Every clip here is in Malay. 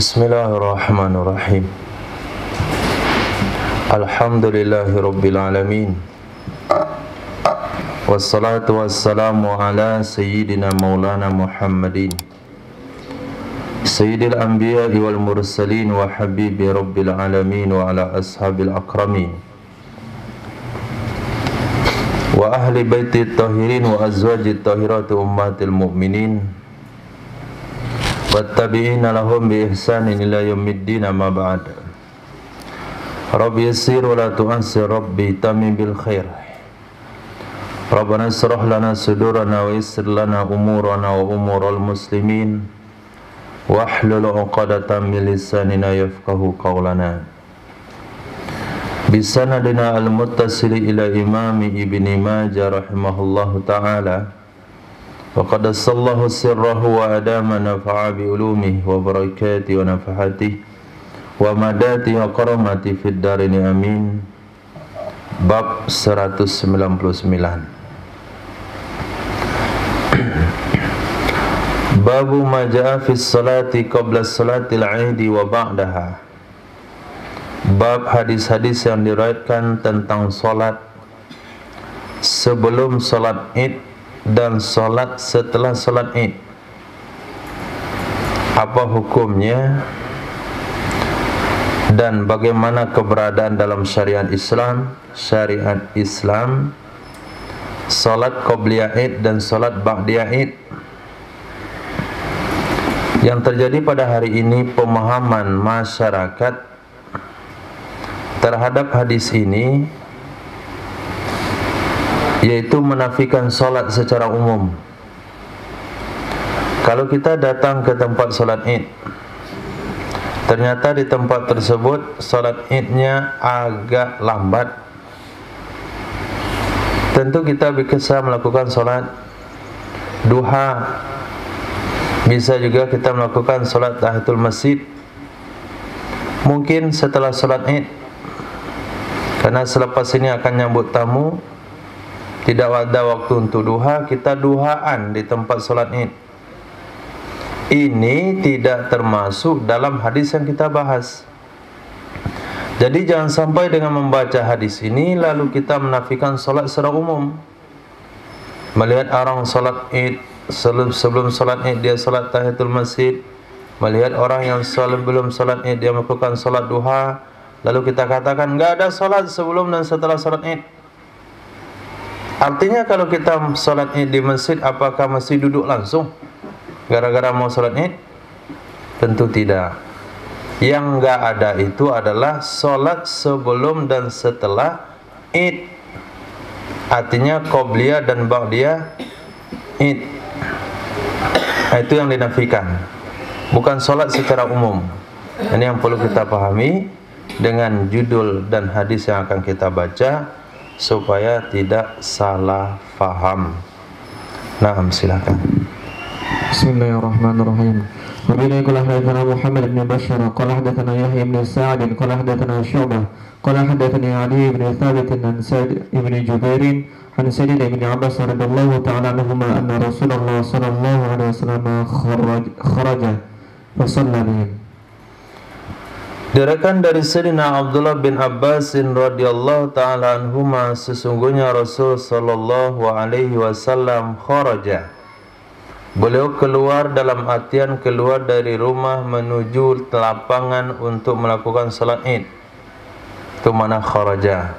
Bismillahirrahmanirrahim. Alhamdulillahirabbil alamin. Wassalatu wassalamu ala sayyidina maulana Muhammadin sayyidil anbiya'i wal mursalin wa habibi rabbil alamin wa ala ashabil akramin wa ahli baiti tahirin wa azwajit tahirati ummatil mu'minin wattabi'ina lahum bi ihsanin ila yaumiddin amma ba'd. Rabbi yassir wa la tu'assir, Rabbi tamim bil khair. Rabbana israh lana sudurana wa yassir lana umurana wa umural muslimin wahlul 'uqdatam min lisanina yafqahu qawlana. Bisanadina al-muttasil ila imami Ibni Majah rahimahullahu ta'ala. Faqad sallahu sirrahu wa adama nafa'a bi ulumihi wa barakatihi wa nafahatihi wa madatihi wa karamati fid darini amin. Bab 199. Babu ma ja'a fi salati qabla salatil 'aidi wa ba'daha. Bab hadis-hadis yang diriwayatkan tentang salat sebelum salat Id dan solat setelah solat Id. Apa hukumnya dan bagaimana keberadaan dalam syariat Islam solat qobliyah Id dan solat ba'diyah Id. Yang terjadi pada hari ini, pemahaman masyarakat terhadap hadis ini yaitu menafikan solat secara umum. Kalau kita datang ke tempat solat Id, ternyata di tempat tersebut solat Idnya agak lambat, tentu kita bisa melakukan solat duha. Bisa juga kita melakukan solat tahiyatul masjid, mungkin setelah solat Id, karena selepas ini akan nyambut tamu. Tidak ada waktu untuk duha, kita duhaan di tempat solat Id. Ini tidak termasuk dalam hadis yang kita bahas. Jadi jangan sampai dengan membaca hadis ini lalu kita menafikan solat secara umum. Melihat orang solat Id, sebelum solat Id dia solat tahiyatul masjid. Melihat orang yang sebelum solat Id dia melakukan solat duha, lalu kita katakan enggak ada solat sebelum dan setelah solat Id. Artinya kalau kita solat Id di masjid, apakah mesti duduk langsung gara-gara mau solat Id? Tentu tidak. Yang enggak ada itu adalah solat sebelum dan setelah Id. Artinya qobliyah dan ba'diyah Id. Itu yang dinafikan, bukan solat secara umum. Ini yang perlu kita pahami dengan judul dan hadis yang akan kita baca, supaya tidak salah faham. Nah, silakan. Bismillahirrahmanirrahim. Wabillahi qala hadatsana Muhammad bin Bashar qala hadatsana Yahya bin Sa'd qala hadatsana Syu'bah qala hadatsani Ali bin Thabit an Sa'id bin Jubair an Sayyid bin Abbas radhiyallahu ta'ala anhuma anna Rasulullah sallallahu alaihi wasallam kharaja fa shalla bihim. Diriwayatkan dari Sayyidina Abdullah bin Abbas radhiyallahu ta'ala anhuma, sesungguhnya Rasul sallallahu alaihi wasallam kharaja, beliau keluar dalam artian keluar dari rumah menuju lapangan untuk melakukan salat Id. Itu mana kharaja.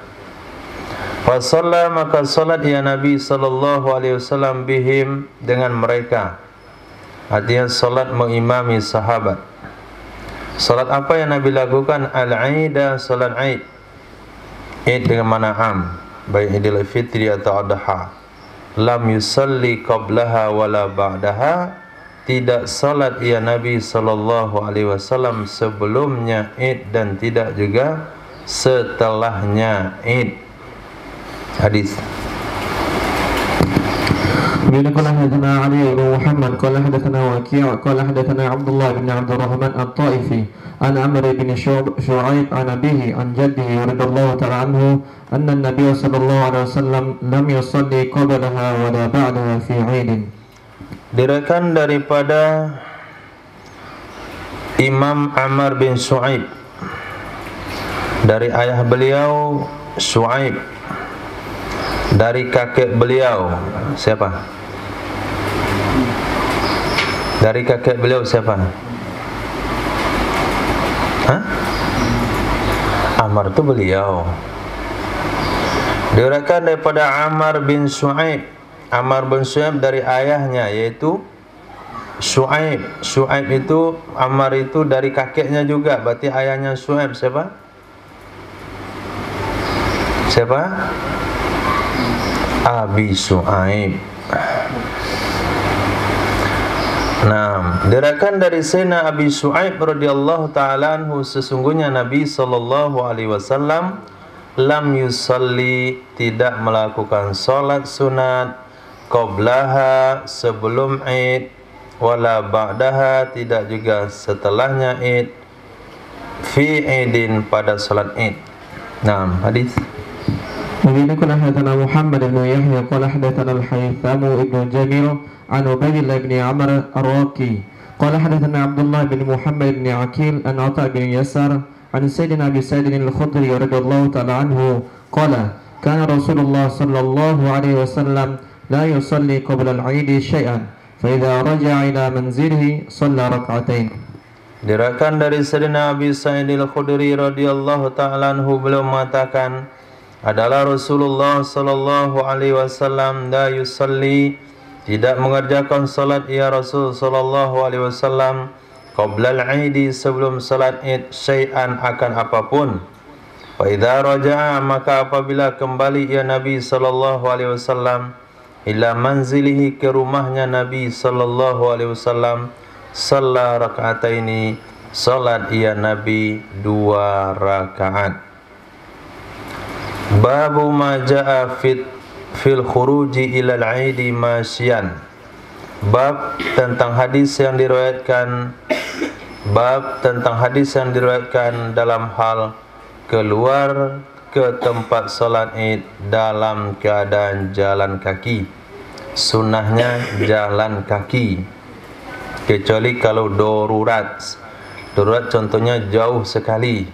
Fa shalla, maka salat ya Nabi sallallahu alaihi wasallam bihim, dengan mereka. Artinya salat mengimami sahabat. Salat apa yang Nabi lakukan? Al-Aida, salat Aid. Aid dengan mana am, baik Idul Fitri atau Adha. Lam yusalli qablaha wala ba'daha, tidak salat ya Nabi sallallahu alaihi wasallam sebelumnya Id dan tidak juga setelahnya Id. Hadis. قال حدثنا علي بن محمد قال حدثنا وكيع قال حدثنا عبد الله بن عبد الرحمن الطائفي عن عمرو بن شعيب عن أبيه عن جده رضي الله تعالى عنه أن النبي صلى الله عليه وسلم لم يصلي قبلها ولا بعدها في عيد. Diriwayatkan daripada Imam Ammar bin Shu'aib, dari ayah beliau Shu'aib, dari kakek beliau siapa? Dari kakek beliau siapa? Hah? Ammar itu beliau. Diriwayatkan daripada Ammar bin Shu'aib. Ammar bin Shu'aib dari ayahnya yaitu Shu'aib. Shu'aib itu, Ammar itu dari kakeknya juga. Berarti ayahnya Shu'aib siapa? Siapa? Abi Shu'aib. Nah, diriwayatkan dari Sayyidina Abi Shu'aib radhiyallahu ta'ala anhu, sesungguhnya Nabi sallallahu alaihi wasallam lam yusalli, tidak melakukan salat sunat, qablaha, sebelum Id, wala ba'daha, tidak juga setelahnya Id, fi idin, pada salat Id. Nah, hadis. وبه قال حدثنا محمد بن يحيى قال حدثنا الحيثم بن جميل عن عبيد الله بن عمرو الراقي قال حدثنا عبد الله بن محمد بن عقيل عن عطاء بن يسار عن سيدنا أبي سعيد الخدري رضي الله تعالى عنه قال كان رسول الله صلى الله عليه وسلم لا يصلي قبل العيد شيئا فإذا رجع إلى منزله صلى ركعتين. Diriwayatkan dari Sayyidina Abi Sa'id al-Khudri radhiyallahu ta'ala anhu, beliau mengatakan, adalah Rasulullah sallallahu alaihi wasallam la yusalli, tidak mengerjakan salat ya Rasul sallallahu alaihi wasallam, qabla al-Eid, sebelum salat Id, syai'an, akan apapun. Fa idza raja'a, maka apabila kembali ya Nabi sallallahu alaihi wasallam ila manzilihi, ke rumahnya Nabi sallallahu alaihi wasallam, shalla raka'ataini, salat ya Nabi 2 rakaat. Babu ma jaa fil khuruji ila al-Eid masyian. Bab tentang hadis yang diriwayatkan, bab tentang hadis yang diriwayatkan dalam hal keluar ke tempat salat Id dalam keadaan jalan kaki. Sunnahnya jalan kaki, kecuali kalau darurat. Darurat contohnya jauh sekali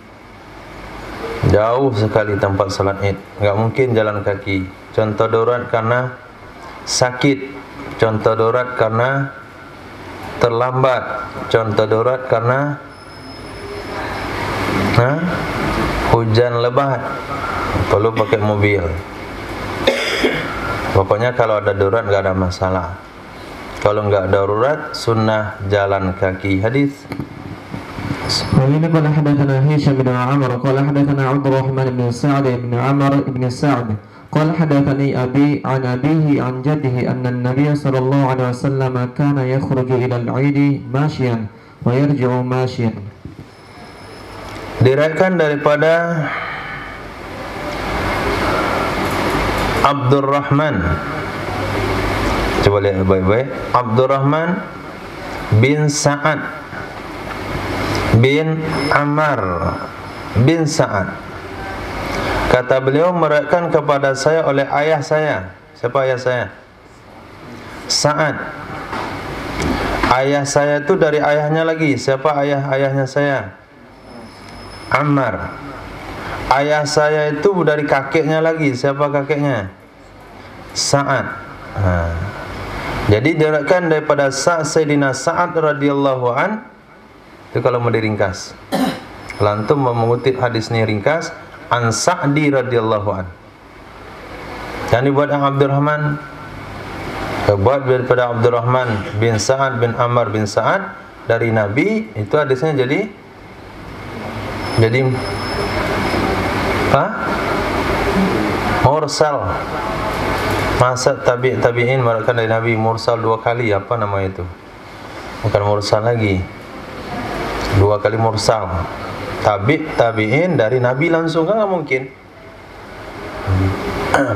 tempat salat Id, enggak mungkin jalan kaki. Contoh darurat karena sakit, contoh darurat karena terlambat, contoh darurat karena hujan lebat, perlu pakai mobil. Pokoknya kalau ada darurat enggak ada masalah. Kalau enggak darurat, sunnah jalan kaki. Hadis. وبه قال حدثنا هشام بن عمرو قال حدثنا عبد الرحمن بن سعد بن عمرو بن سعد قال حدثني أبي عن أبيه عن جده أن النبي صلى الله عليه وسلم كان يخرج إلى العيد ماشيا ويرجع ماشيا. Diriwayatkan daripada Abdurrahman, coba lihat baik-baik, Abdurrahman bin Sa'ad bin Ammar bin Sa'ad, kata beliau, meriwayatkan kepada saya oleh ayah saya. Siapa ayah saya? Sa'ad. Ayah saya itu dari ayahnya lagi. Siapa ayahnya saya? Ammar. Ayah saya itu dari kakeknya lagi. Siapa kakeknya? Sa'ad. Jadi diriwayatkan daripada Sayyidina Sa'ad radhiyallahu an. Itu kalau mau diringkas. Kalau antum mau mengutip hadis ini ringkas, an Sa'di radhiyallahu an. Dan dibuat Abdurrahman, buat daripada Abdurrahman bin Sa'ad bin Ammar bin Sa'ad dari Nabi, itu hadisnya jadi mursal. Masa tabi'in meriwayatkan dari Nabi mursal 2 kali, apa nama itu? Bukan mursal lagi. 2 kali mursal. Tabi'in dari Nabi langsung, kan enggak mungkin.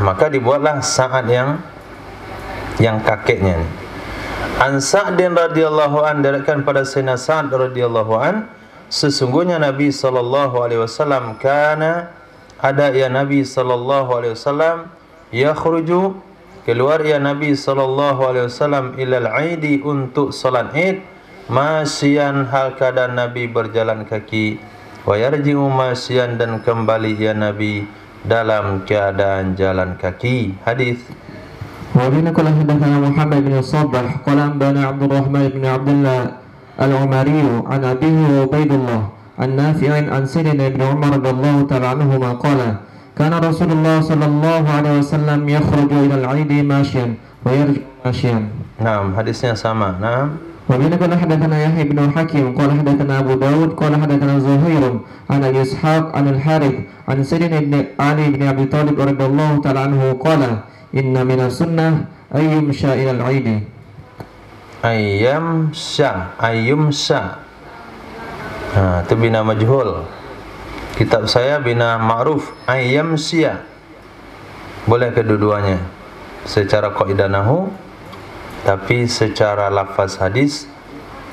Maka dibuatlah Sa'ad yang kakeknya. An Sa'din radhiyallahu an, diriwayatkan pada Sayyidina Sa'ad radhiyallahu an, sesungguhnya Nabi sallallahu alaihi wasallam kana, ada ya Nabi sallallahu alaihi wasallam, yakhruju, keluar ya Nabi sallallahu alaihi wasallam ilal Eid, untuk salat Id, masyian hal keadaan Nabi berjalan kaki, wa yarji'u masyian dan kembali ya Nabi dalam keadaan jalan kaki. Hadis. وبين قال حدثنا محمد بن الصباح قال أنبأنا عبد الرحمن بن عبد الله العمري عن أبيه عبيد الله عن نافع عن سيدنا ابن عمر رضي الله تعالى عنهما قال كان رسول الله صلى الله عليه وسلم يخرج إلى العيد ماشيا ويرجع ماشيا. Nah, hadisnya sama. Nah. وبين قال حدثنا يحيى بن حكيم قال حدثنا أبو داود قال حدثنا زهير عن أبي إسحاق عن الحارث عن سيدنا ابن علي بن أبي طالب رضي الله تعالى عنه قال إن من السنة أن يمشى إلى العيد. Ayyumsha. Nah, itu bina majhul. Kitab saya bina ma'ruf. Ayyamsya. Boleh kedua-duanya. Secara kaidah nahwu, tapi secara lafaz hadis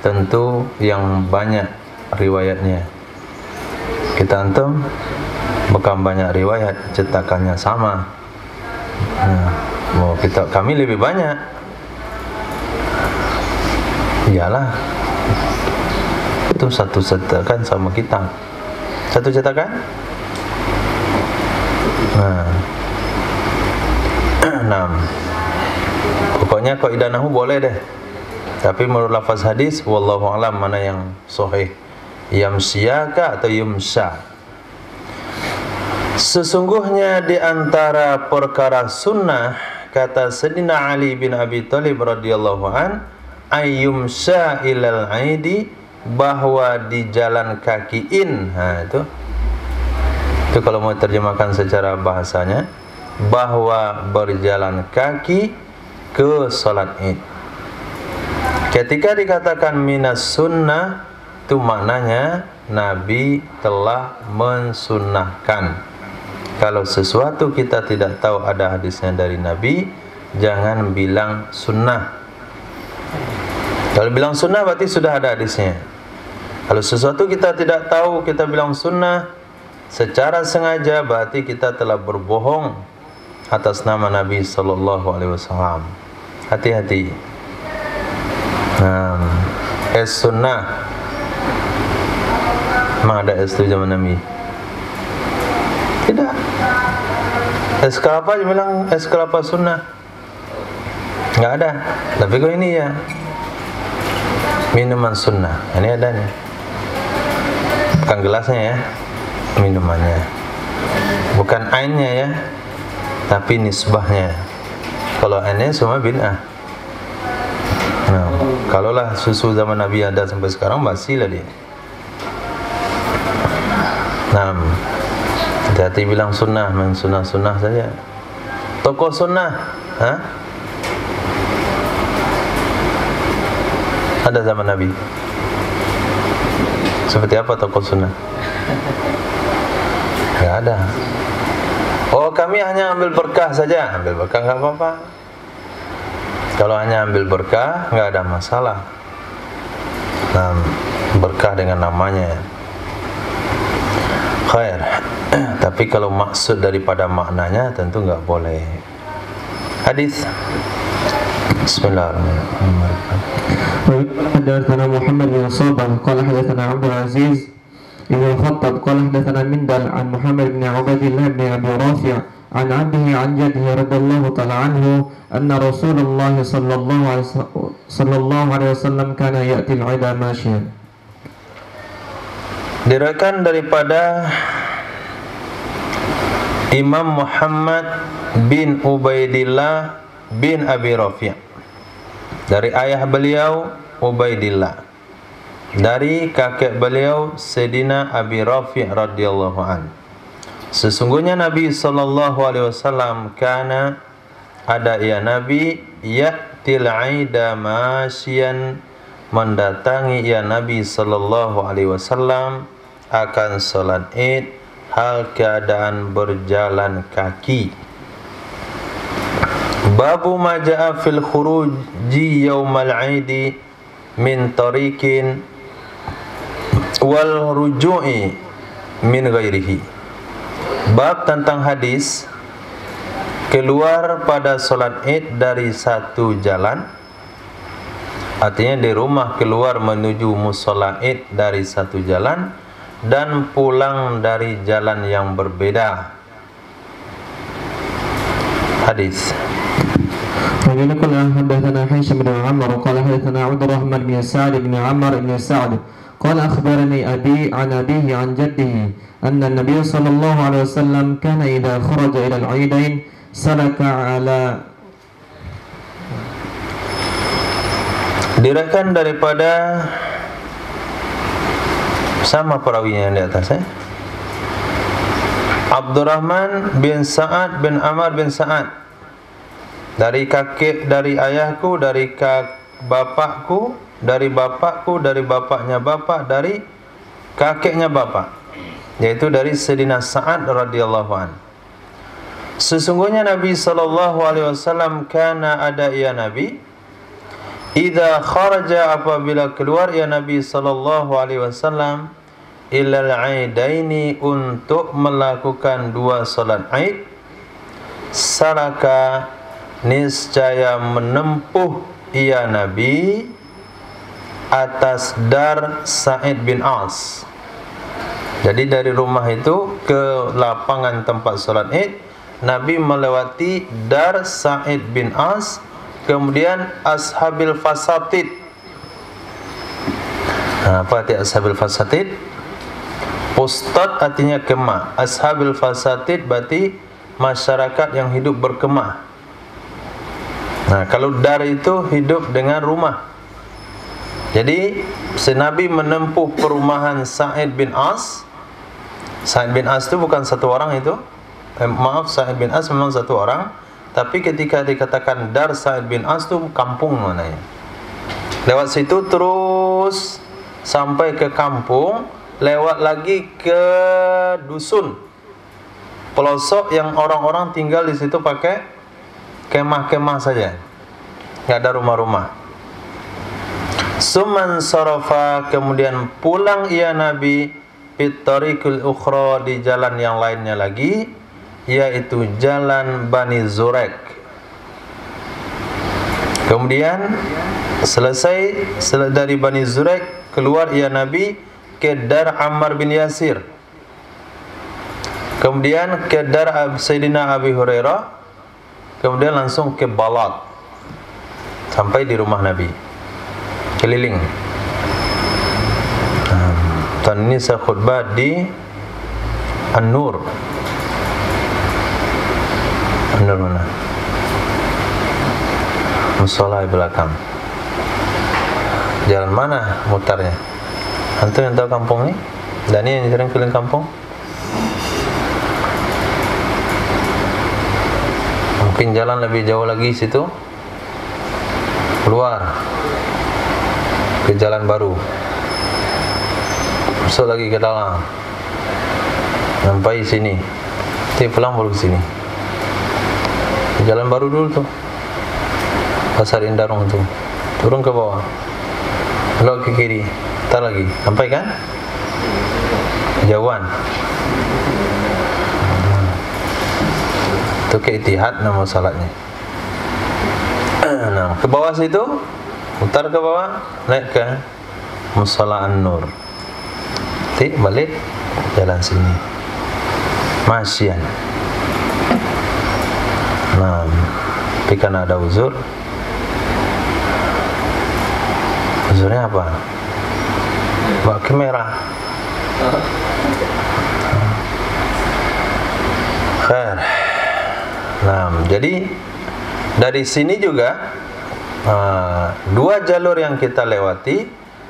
tentu yang banyak riwayatnya. Kita antum bukan banyak riwayat, cetakannya sama. Nah, kitab kami lebih banyak. Iyalah, itu satu cetakan sama kita. Satu cetakan. Nah, pokoknya kaidah nahwu boleh deh. Tapi menurut lafaz hadis, wallahu alam mana yang sahih. Yamsiyaka atau yumsha. Sesungguhnya di antara perkara sunnah, kata Sayyidina Ali bin Abi Thalib radhiyallahu an, ayyumsha ilal aidi, bahwa di jalan kakiin. Nah, itu kalau mau terjemahkan secara bahasanya, bahwa berjalan kaki ke salat Id. Ketika dikatakan minas sunnah, itu maknanya Nabi telah mensunnahkan. Kalau sesuatu kita tidak tahu ada hadisnya dari Nabi, jangan bilang sunnah. Kalau bilang sunnah berarti sudah ada hadisnya. Kalau sesuatu kita tidak tahu, kita bilang sunnah secara sengaja, berarti kita telah berbohong atas nama Nabi sallallahu alaihi wasallam. Hati-hati. Sunnah. Memang ada es itu zaman Nabi? Tidak. Es kelapa bilang es kelapa sunnah. Enggak ada. Tapi kok ini ya minuman sunnah. Ini ada nih. Bukan gelasnya ya, minumannya. Bukan ainnya ya, tapi nisbahnya. Kalau ainnya semua bid'ah. Nah, kalaulah susu zaman Nabi ada sampai sekarang, masih lah dia. Nah, hati-hati bilang sunnah, main sunnah-sunnah saja. Tokoh sunnah, ada zaman Nabi. Seperti apa tokoh sunnah? Tidak ada. Oh, kami hanya ambil berkah saja. Ambil berkah nggak apa-apa. Kalau hanya ambil berkah nggak ada masalah. Nah, berkah dengan namanya. Khair. Tapi kalau maksud daripada maknanya tentu nggak boleh. Hadis. Bismillahirrahmanirrahim. Hadatsana Muhammad bin Sabah qala hadatsana Abdul Aziz ibn Khattab qala hadatsana Mindal an Muhammad bin Ubaidillah bin Abi Rafi' an abihi an jaddihi radhiyallahu ta'ala anhu anna Rasulullah sallallahu alaihi wasallam kana ya'ti al-'ida mashiyan. Diriwayatkan daripada Imam Muhammad bin Ubaidillah bin Abi Rafi', dari ayah beliau Ubaidillah, dari kakek beliau Sayyidina Abi Rafi' radhiyallahu an. Sesungguhnya Nabi sallallahu alaihi wasallam kana, ada ya Nabi, ya'til 'aida masyian, mendatangi ya Nabi sallallahu alaihi wasallam akan salat Id hal keadaan berjalan kaki. Babu ma ja'a fil khuruji yaumal 'aidi min tariqin wal ruju'i min ghairihi. Bab tentang hadis keluar pada salat Id dari satu jalan Artinya di rumah keluar menuju mushola Id dari satu jalan dan pulang dari jalan yang berbeda. Hadis. ومن قال حدثنا هشام بن عمرو قال حدثنا عبد الرحمن بن سعد بن عمرو بن سعد قال أخبرني أبي عن أبيه عن جده أن النبي صلى الله عليه وسلم كان إذا خرج إلى العيدين سلك على Diriwayatkan daripada sama perawinya yang di atas Abdurrahman bin Sa'ad bin Amr bin Sa'ad, dari kakek, dari ayahku, dari bapakku, dari bapakku, dari bapaknya bapak, dari kakeknya bapak, yaitu dari Sayyidina Sa'ad radhiyallahu an. Sesungguhnya Nabi sallallahu alaihi wasallam kana ada ya Nabi, idza kharaja apabila keluar ya Nabi sallallahu alaihi wasallam ilal aidaini untuk melakukan dua salat Aid, salaka niscaya menempuh ia Nabi atas dar Sa'id bin As. Jadi dari rumah itu ke lapangan tempat salat Id, Nabi melewati dar Sa'id bin As, kemudian ashabil fasatid. Apa arti ashabil fasatid? Pustat artinya kemah. Ashabil fasatid berarti masyarakat yang hidup berkemah. Nah, kalau dar itu hidup dengan rumah. Jadi, Nabi menempuh perumahan Sa'id bin As. Sa'id bin As itu bukan satu orang itu. Maaf, Sa'id bin As memang satu orang. Tapi ketika dikatakan dar Sa'id bin As itu kampung namanya. Lewat situ terus sampai ke kampung, lewat lagi ke dusun pelosok yang orang-orang tinggal di situ pakai kemah-kemah saja, nggak ada rumah-rumah. Suman sarafa, kemudian pulang ia Nabi bitariqil ukhra, di jalan yang lainnya lagi, yaitu jalan Bani Zurek. Kemudian selesai dari Bani Zurek, keluar ia Nabi ke dar Ammar bin Yasir, kemudian ke dar Sayyidina Abi Hurairah, kemudian langsung ke Balat sampai di rumah Nabi, keliling. Tahun ini saya khutbah di An-Nur. An-Nur mana? Musola di belakang. Jalan mana mutarnya? Antum yang tahu kampung ini? Dani yang sering keliling kampung? Mungkin jalan lebih jauh lagi situ. Keluar ke jalan baru, masuk lagi ke dalam, sampai sini. Nanti pulang baru ke sini. Jalan baru dulu tuh, Pasar Indarung tuh. Turun ke bawah, belok ke kiri, entar lagi sampai kan? Jauhan. Itu ke Ittihad nama salatnya. Nah, ke bawah situ, putar ke bawah, naik ke Mushola An-Nur. Nanti balik jalan sini. Masyian. Nah, tapi karena ada uzur. Uzurnya apa? Bawa kamera. Khair. Nah, jadi dari sini juga dua jalur yang kita lewati,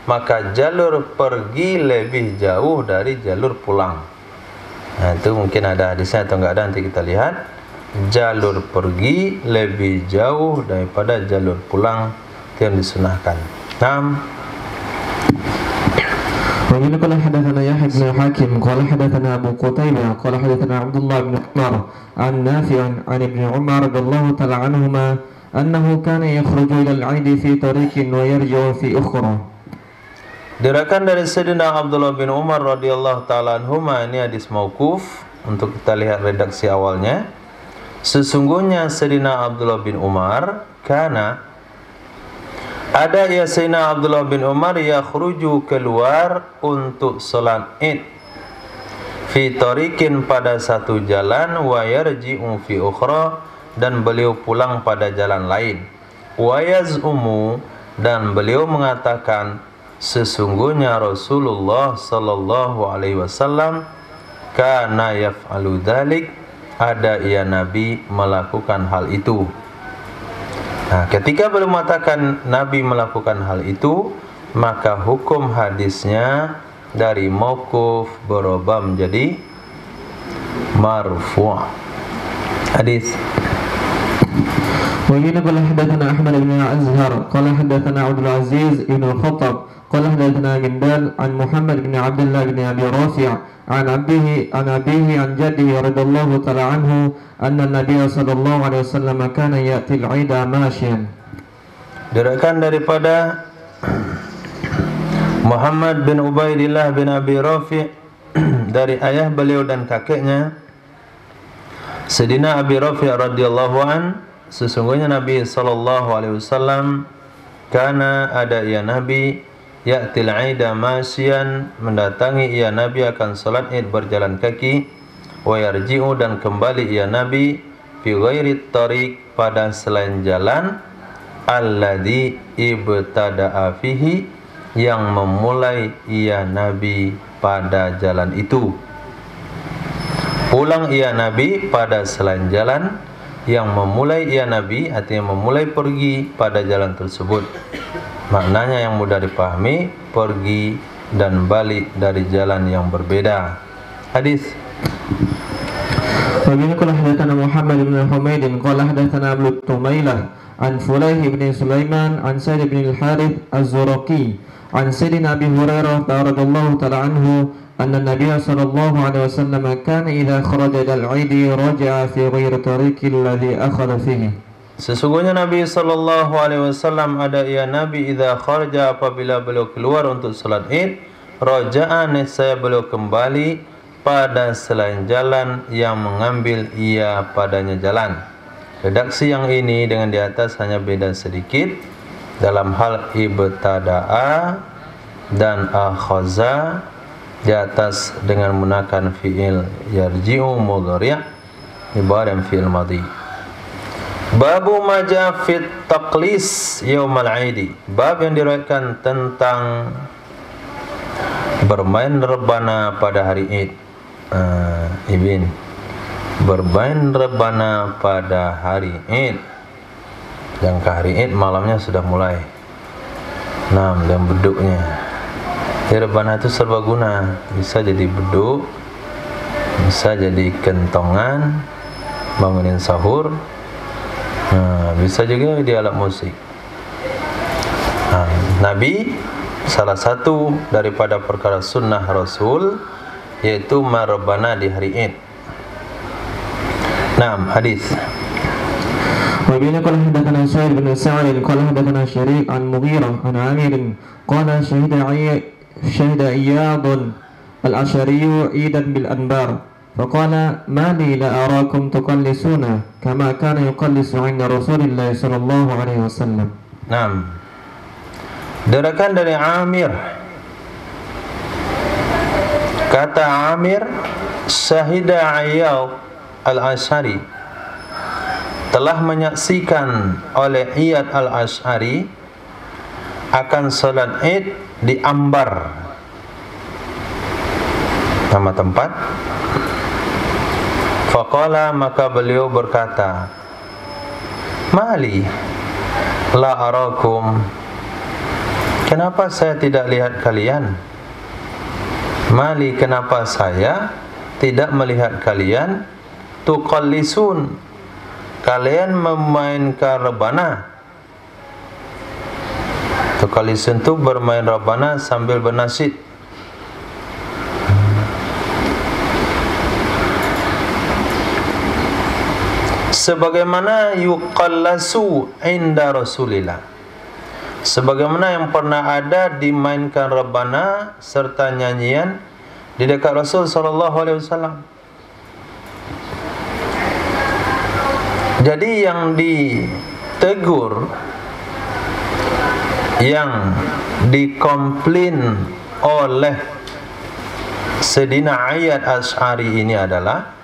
maka jalur pergi lebih jauh dari jalur pulang. Nah, itu mungkin ada hadisnya atau enggak ada, nanti kita lihat. Jalur pergi lebih jauh daripada jalur pulang, itu yang disunahkan. ومن قال حدثنا يحيى بن حاكم قال حدثنا أبو قتيبة قال حدثنا عبد الله بن عمر عن نافع عن ابن عمر رضي الله تعالى عنهما أنه كان يخرج إلى العيد في طريق ويرجع في أخرى. Diriwayatkan dari Sayyidina Abdullah bin Umar radhiyallahu taala anhuma, ini hadis mauquf. Untuk kita lihat redaksi awalnya, sesungguhnya Sayyidina Abdullah bin Umar Ada ya Sayyidina Abdullah bin Umar yakhruju keluar untuk salat Id fi tariqin pada satu jalan wa yarji'u fi ukhra dan beliau pulang pada jalan lain. Wa yaz'umu dan beliau mengatakan sesungguhnya Rasulullah sallallahu alaihi wasallam kana yaf'alu dzalik, ada ia Nabi melakukan hal itu. Nah, ketika beliau mengatakan Nabi melakukan hal itu, maka hukum hadisnya dari mauquf berubah menjadi marfu'. Hadis. وبه قال حدثنا أحمد بن أزهر قال حدثنا عبد العزيز بن الخطب قال حدثنا جندال عن محمد بن عبد الله بن أبي رافع عن أبيه عن جده رضي الله تعالى عنه أن النبي صلى الله عليه وسلم كان يأتي العيد ماشيا. Diriwayatkan daripada Muhammad bin Ubaidillah bin Abi Rafi' dari ayah beliau dan kakeknya Sayyidina Abi Rafi' radhiyallahu an, sesungguhnya Nabi sallallahu alaihi wasallam kana ada ia Nabi ya'til 'aida masyan, mendatangi ia Nabi akan salat Id berjalan kaki, wa yarji'u dan kembali ia Nabi fi ghairi tariq pada selain jalan alladzi ibtada'a fihi yang memulai ia Nabi pada jalan itu. Pulang ia Nabi pada selain jalan yang memulai ia Nabi, artinya memulai pergi pada jalan tersebut. Maknanya yang mudah dipahami, pergi dan balik dari jalan yang berbeda. Hadis. وبه قال حدثنا محمد بن حميد قال حدثنا أبو الطميلة عن فليح بن سليمان عن سيد بن الحارث الزرقي عن سيدنا أبي هريرة رضي الله تعالى عنه أن النبي صلى الله عليه وسلم كان إذا خرج إلى العيد رجع في غير طريق الذي أخذ فيه. Sesungguhnya Nabi sallallahu alaihi wasallam ada ia Nabi idza kharaja, apabila beliau keluar untuk salat Id, raja'a niscaya beliau kembali pada selain jalan yang mengambil ia padanya jalan. Redaksi yang ini dengan di atas hanya beda sedikit dalam hal ibtada'a dan akhaza, di atas dengan menggunakan fi'il yarji'u mudhari' ibarat fi'il madhi. Babu maja fit taqlis yaumal aidi, bab yang diriwayatkan tentang bermain rebana pada hari Id. Bermain rebana pada hari Id, yang ke hari Id malamnya sudah mulai. Nah, dan beduknya. Rebana itu serbaguna, bisa jadi beduk, bisa jadi kentongan, bangunin sahur. Nah, bisa juga di alat musik. Nah, Nabi salah satu daripada perkara sunnah Rasul yaitu merebana di hari Id. Naam, hadis. وبه قال حدثنا سعيد بن سعد قال حدثنا شريك عن مغيرة عن عامر قال شهد إياض الأشعري عيدا بالأنبار فقال ما لي لا أراكم تقلسون كما كان يقلس عند رسول الله صلى الله عليه وسلم. Naam. Diriwayatkan dari Amir, kata Amir, syahida Iyad al-Ash'ari, telah menyaksikan oleh Iyad al-Ash'ari akan salat Id di Ambar, nama tempat. Faqala, maka beliau berkata, mali la arakum, kenapa saya tidak lihat kalian? Mali, kenapa saya tidak melihat kalian? Tuqallisun, kalian memainkan rebana. Tuqallisun itu bermain rebana sambil bernasyid. Sebagaimana yuqallasu inda Rasulillah, sebagaimana yang pernah ada dimainkan rebana serta nyanyian di dekat Rasul sallallahu alaihi wasallam. Jadi yang ditegur yang dikomplain oleh Sayyidina Ayyad Asy'ari ini adalah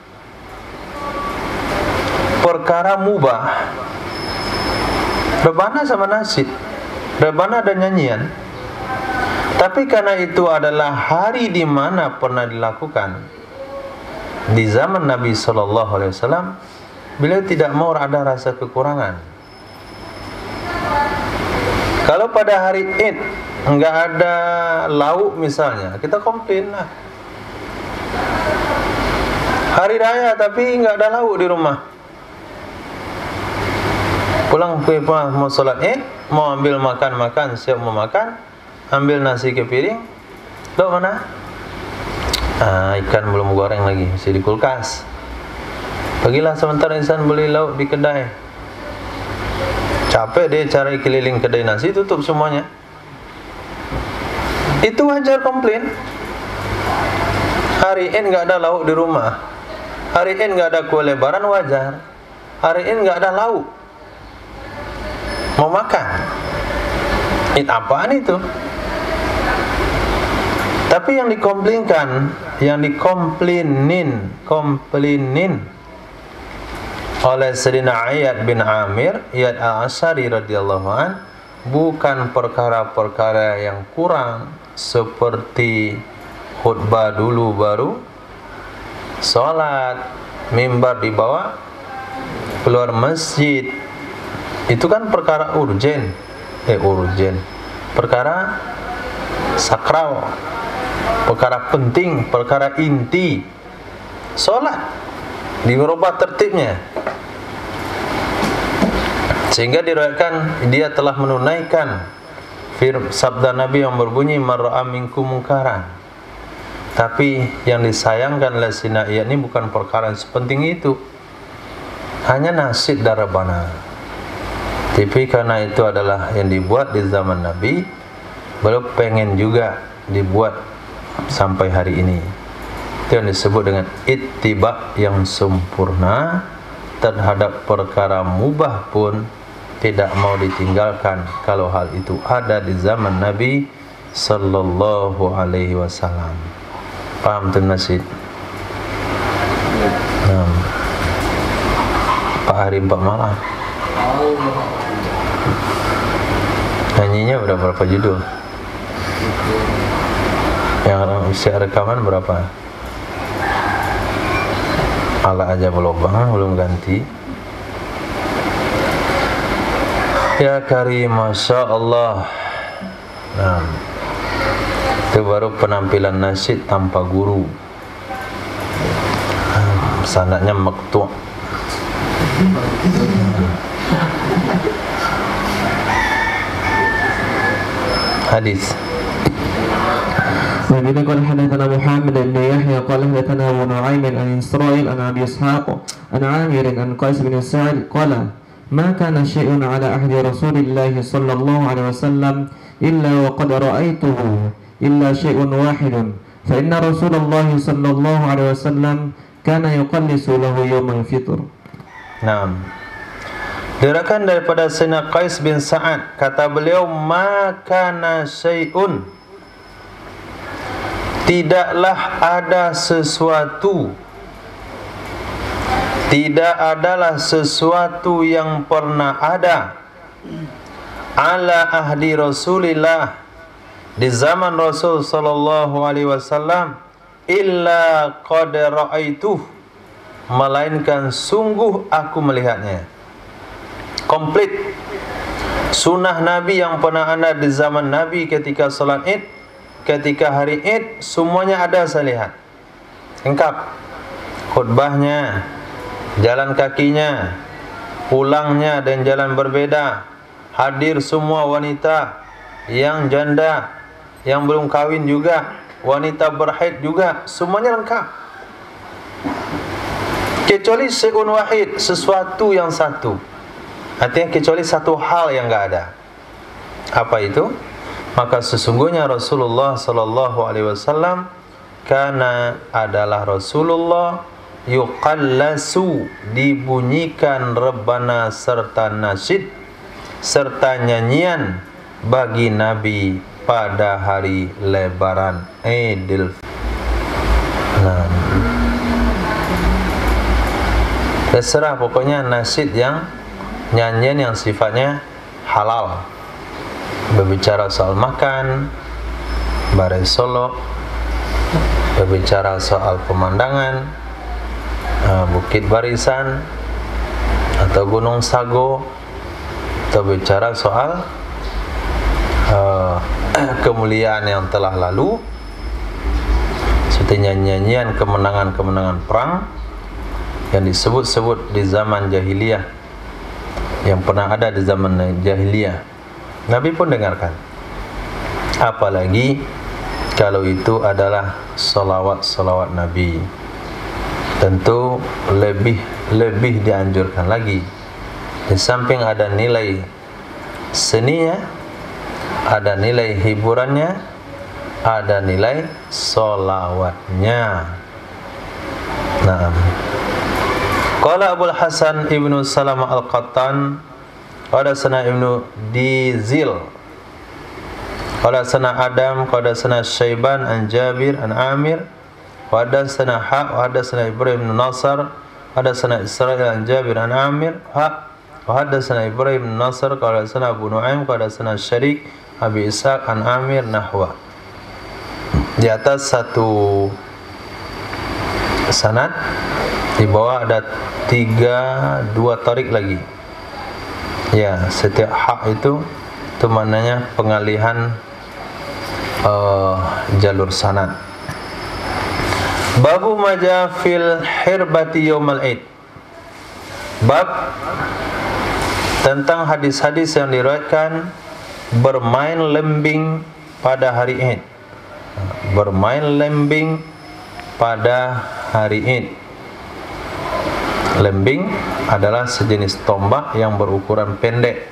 perkara mubah, rebana sama nasyid, rebana dan nyanyian. Tapi karena itu adalah hari di mana pernah dilakukan di zaman Nabi sallallahu alaihi wasallam, beliau tidak mau ada rasa kekurangan. Kalau pada hari Id enggak ada lauk misalnya, kita komplain lah. Hari raya tapi enggak ada lauk di rumah. Pulang mau sholat Id, mau ambil makan, siap mau makan, ambil nasi ke piring. Lauk mana? Ikan belum goreng lagi, masih di kulkas. Pergilah sebentar insan beli lauk di kedai. Capek dia cari keliling kedai nasi, tutup semuanya. Itu wajar komplain. Hari ini enggak ada lauk di rumah, hari ini enggak ada kue lebaran, wajar. Hari ini enggak ada lauk, mau makan. Apaan itu? Tapi yang dikomplainkan, yang dikomplainin oleh Sayyidina Ayyad bin Amir Ayyad Al-Asy'ari radhiyallahu an, bukan perkara-perkara yang kurang seperti khutbah dulu baru, salat, mimbar dibawa, keluar masjid. Itu kan perkara urgen, perkara sakral, perkara penting, perkara inti. Salat dirubah tertibnya, sehingga diriwayatkan dia telah menunaikan sabda Nabi yang berbunyi man ra'a minkum munkaran. Tapi yang disayangkan oleh Sayyidina Ayyad ini bukan perkara yang sepenting itu, hanya nasyid dan rebana. Tapi karena itu adalah yang dibuat di zaman Nabi, beliau pengen juga dibuat sampai hari ini. Itu yang disebut dengan ittiba yang sempurna terhadap perkara mubah pun tidak mau ditinggalkan kalau hal itu ada di zaman Nabi sallallahu alaihi wasallam. Paham tuh nasyid? Pak hari 4 malam. Nyanyinya berapa judul? Yang usia rekaman berapa? Ala aja belum ganti. Ya karim, Masya Allah. Nah, itu baru penampilan nasyid tanpa guru. Sanadnya maktu'. Hadis. وبه قال حدثنا محمد بن يحيى قال حدثنا أبو نعيم عن إسرائيل عن أبي إسحاق عن عامر عن قيس بن سعد قال ما كان شيء على عهد رسول الله صلى الله عليه وسلم إلا وقد رأيته إلا شيء واحد فإن رسول الله صلى الله عليه وسلم كان يقلص له يوم الفطر. Naam. Diriwayatkan daripada Sayyidina Qais bin Sa'ad, kata beliau, makana syai'un, tidaklah ada sesuatu, tidak adalah sesuatu yang pernah ada ala ahdi Rasulillah, di zaman Rasul sallallahu alaihi wasallam, illa qad ra'aituh, melainkan sungguh aku melihatnya. Komplit sunnah Nabi yang pernah ada di zaman Nabi ketika salat Id, ketika hari Id, semuanya ada saya lihat. Lengkap. Khutbahnya, jalan kakinya, pulangnya dan jalan berbeda. Hadir semua wanita, yang janda, yang belum kawin juga, wanita berhaid juga, semuanya lengkap. Kecuali syai'un wahid, sesuatu yang satu. Artinya kecuali satu hal yang enggak ada. Apa itu? Maka sesungguhnya Rasulullah sallallahu alaihi wasallam karena adalah Rasulullah yuqallasu, dibunyikan rebana serta nasyid serta nyanyian bagi Nabi pada hari Lebaran Idul Fitri. Nah, terserah pokoknya nasyid yang nyanyian yang sifatnya halal, berbicara soal makan, barai solo, berbicara soal pemandangan, bukit barisan atau gunung sago, atau bicara soal kemuliaan yang telah lalu, seperti nyanyian kemenangan-kemenangan perang yang disebut-sebut di zaman jahiliyah, yang pernah ada di zaman jahiliyah. Nabi pun dengarkan. Apalagi kalau itu adalah salawat-salawat Nabi, tentu lebih dianjurkan lagi. Di samping ada nilai seninya, ada nilai hiburannya, ada nilai salawatnya. Nah, qala Abul Hasan Ibnu Salamah Al-Qattan, qala sana Ibnu Dizil, qala sana Adam, qala sana Syaiban an Jabir an Amir, wa hadatsana wa hadatsana Ibrahim bin Nasr, hadatsana Israil an Jabir an Amir, wa hadatsana Ibrahim bin Nasr, qala sana Abu Nuaim, qala sana Syarik Abi Ishaq an Amir nahwa. Di atas satu sanad, di bawah ada 2 tarik lagi. Ya, setiap hak itu maknanya pengalihan jalur sanad. Babu maja fil hirbati yaumal id. Bab tentang hadis-hadis yang diriwayatkan bermain lembing pada hari Id. Bermain lembing pada hari Id. Lembing adalah sejenis tombak yang berukuran pendek.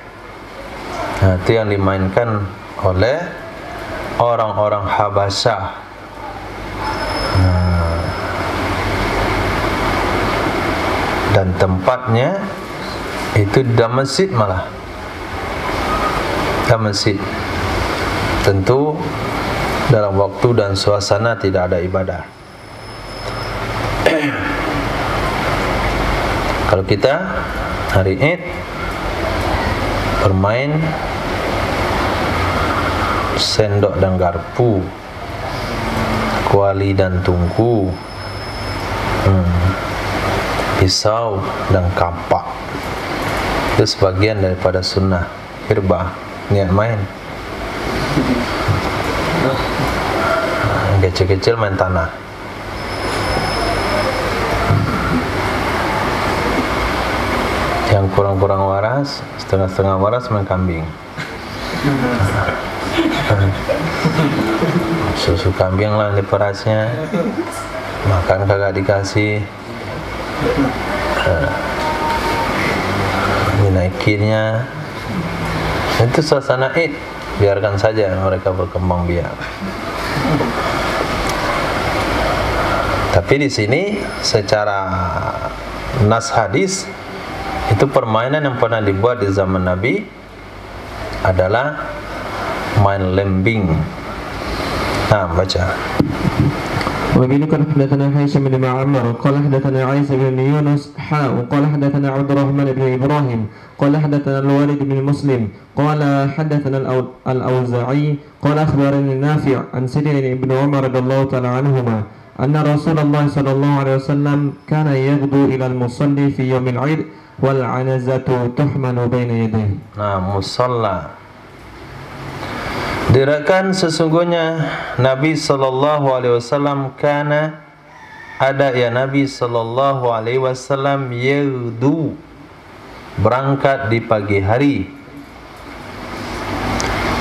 Nah, itu yang dimainkan oleh orang-orang Habasyah. Dan tempatnya itu di dalam masjid malah. Dalam masjid. Tentu dalam waktu dan suasana tidak ada ibadah. Kalau kita hari Id bermain sendok dan garpu, kuali dan tungku, pisau dan kapak, itu sebagian daripada sunnah hirbah, niat main. Yang kecil-kecil main tanah. Yang kurang-kurang waras, setengah-setengah waras main kambing. Susu kambing lah diperasnya, makan kagak dikasih, dinaikinnya. Itu suasana Id. Biarkan saja mereka berkembang biak. Tapi di sini secara nas hadis, itu permainan yang pernah dibuat di zaman Nabi adalah main lembing. Nah, baca. وبه قال حدثنا هشام بن معمر قال حدثنا عيسى بن يونس قال حدثنا عبد الرحمن بن إبراهيم قال حدثنا الوالد بن مسلم قال حدثنا الأوزاعي قال أخبرني نافع عن سيدنا ابن عمر رضي الله تعالى عنهما أن رسول الله صلى الله عليه وسلم كان يغدو إلى المصلي في يوم العيد والعنزة تحمل بين يديه. Nah, musalla. Diriwayatkan sesungguhnya Nabi sallallahu alaihi wasallam kana ada ya Nabi sallallahu alaihi wasallam yaghdu, berangkat di pagi hari,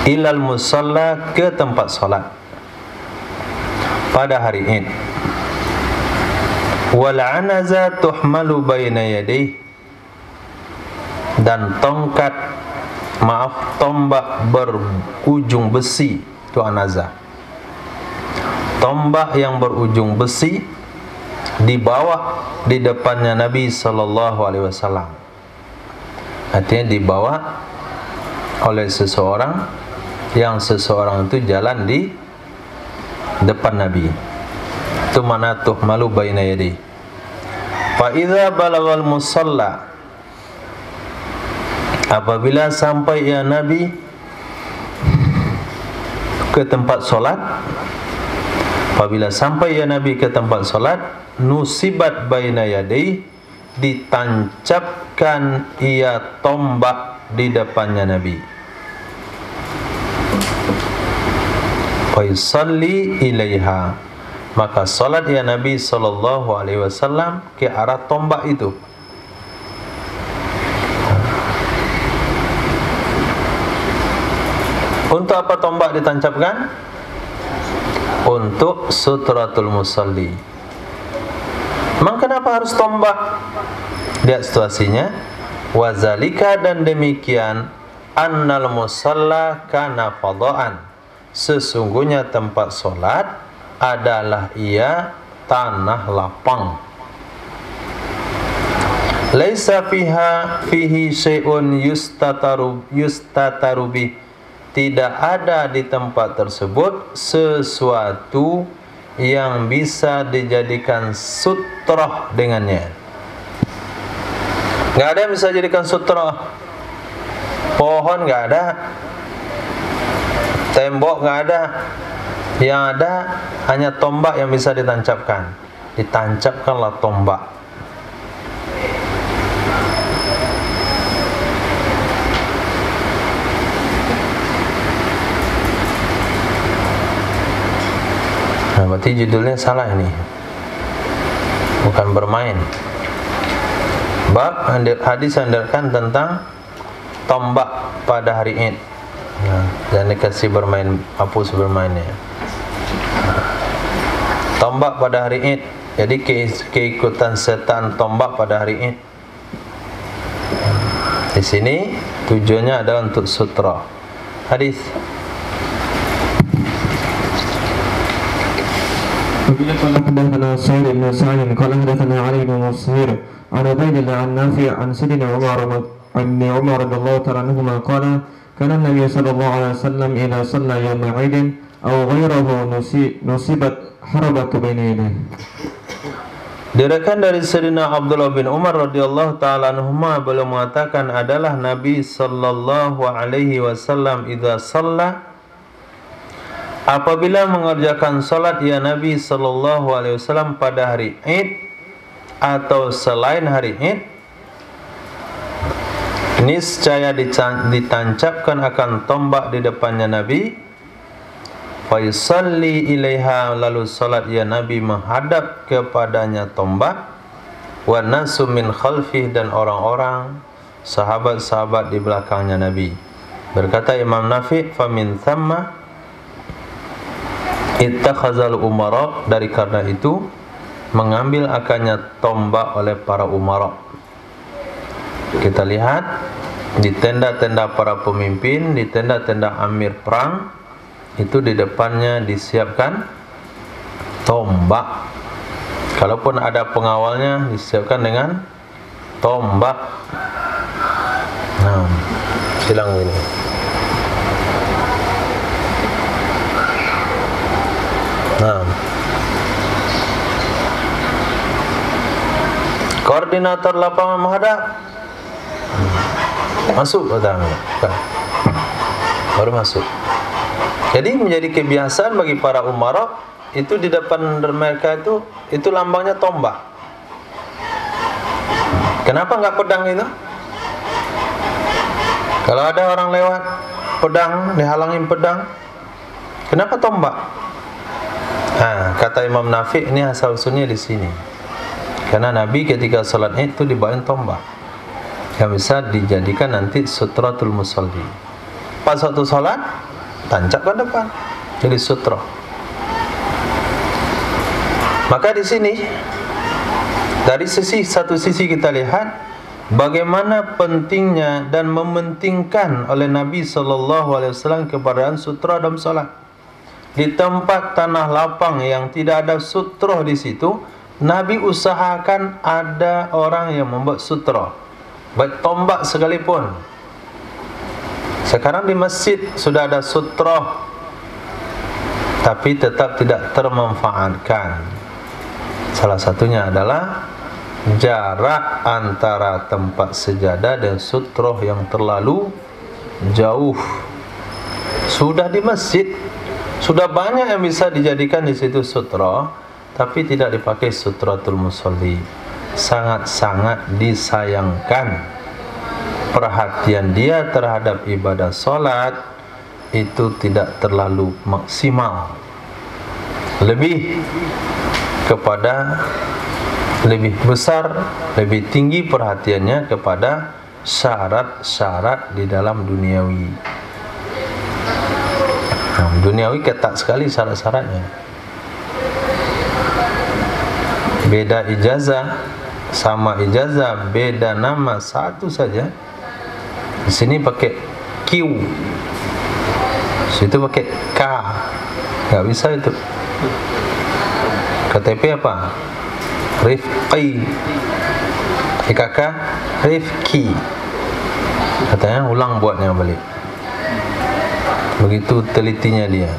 ilal musalla, ke tempat salat pada hari Id. Wal anaza tuhmalu baina yadayhi, dan tombak berujung besi, itu anaza. Tombak yang berujung besi dibawa di depannya Nabi sallallahu alaihi wasallam. Artinya dibawa oleh seseorang yang seseorang itu jalan di depan Nabi. Itu mana tuh malu baina yadi. Fa idza balagal musalla, apabila sampai ya Nabi ke tempat solat, apabila sampai ya Nabi ke tempat solat, nusibat baina yadai, ditancapkan ia tombak di depannya Nabi. Fa yusalli ilaiha, maka salat ya Nabi sallallahu alaihi wasallam ke arah tombak itu. Untuk apa tombak ditancapkan? Untuk sutratul musalli. Memang kenapa harus tombak? Lihat situasinya. Wazalika, dan demikian, annal musalla kana fadaan, sesungguhnya tempat solat adalah ia tanah lapang. Laisa fihi syai'un yustataru bih, tidak ada di tempat tersebut sesuatu yang bisa dijadikan sutroh dengannya. Nggak ada yang bisa dijadikan sutroh. Pohon nggak ada, tembok nggak ada. Yang ada hanya tombak yang bisa ditancapkan. Ditancapkanlah tombak. Nah, berarti judulnya salah ini. Bukan bermain. Bab hadis sandarkan tentang tombak pada hari Id. Nah, jangan dikasih bermain, hapus bermainnya. Tombak pada hari Id. Jadi keikutan setan tombak pada hari Id. Di sini tujuannya adalah untuk sutra. Hadis. قال حدثنا سعيد بن سعيد قال حدثنا علي بن مصهر عن عبيد الله عن نافع عن سيدنا عمر رضي الله تعالى عنهما قال كان النبي صلى الله عليه وسلم إذا صلى يوم عيد أو غيره نصبت حربة بين يديه. Diriwayatkan dari Sayyidina Abdullah bin Umar radhiyallahu taala anhuma, beliau mengatakan adalah Nabi sallallahu alaihi wasallam idza shalla, apabila mengerjakan salat ya Nabi sallallahu alaihi wasallam pada hari Id atau selain hari Id, niscaya ditancapkan akan tombak di depannya Nabi. Fa yusalli ilaiha, lalu salat ya Nabi menghadap kepadanya tombak. Wa nasu min khalfih, dan orang-orang sahabat-sahabat di belakangnya Nabi. Berkata Imam Nafi', fa min thamma ittakhazal umara, dari karena itu mengambil akannya tombak oleh para umara. Kita lihat di tenda-tenda para pemimpin, di tenda-tenda amir perang, itu di depannya disiapkan tombak. Kalaupun ada pengawalnya, disiapkan dengan tombak. Nah, silang ini. Nah, koordinator lapangan menghadap, masuk pertama, baru masuk. Jadi menjadi kebiasaan bagi para umara itu di depan mereka itu lambangnya tombak. Kenapa enggak pedang itu? Kalau ada orang lewat pedang, dihalangin pedang, kenapa tombak? Nah, kata Imam Nafi', ini asal usulnya di sini. Karena Nabi ketika salat Id itu dibawain tombak yang bisa dijadikan nanti sutratul musalli. Pas waktu salat tancap ke depan, jadi sutra. Maka di sini dari satu sisi kita lihat bagaimana pentingnya dan mementingkan oleh Nabi sallallahu alaihi wasallam keberadaan sutra dalam salat. Di tempat tanah lapang yang tidak ada sutra di situ, Nabi usahakan ada orang yang membuat sutra, baik tombak sekalipun. Sekarang di masjid sudah ada sutroh, tapi tetap tidak termanfaatkan. Salah satunya adalah jarak antara tempat sejadah dan sutroh yang terlalu jauh. Sudah di masjid, sudah banyak yang bisa dijadikan di situ sutroh, tapi tidak dipakai sutratul musolli. Sangat-sangat disayangkan. Perhatian dia terhadap ibadah solat itu tidak terlalu maksimal. Lebih besar, lebih tinggi perhatiannya kepada syarat-syarat di dalam duniawi. Duniawi ketat sekali syarat-syaratnya. Beda ijazah sama ijazah, beda nama satu saja. Di sini pakai Q, situ pakai K, nggak bisa itu. KTP apa? Rifqi, IKK Rifki. Katanya ulang buatnya balik. Begitu telitinya dia.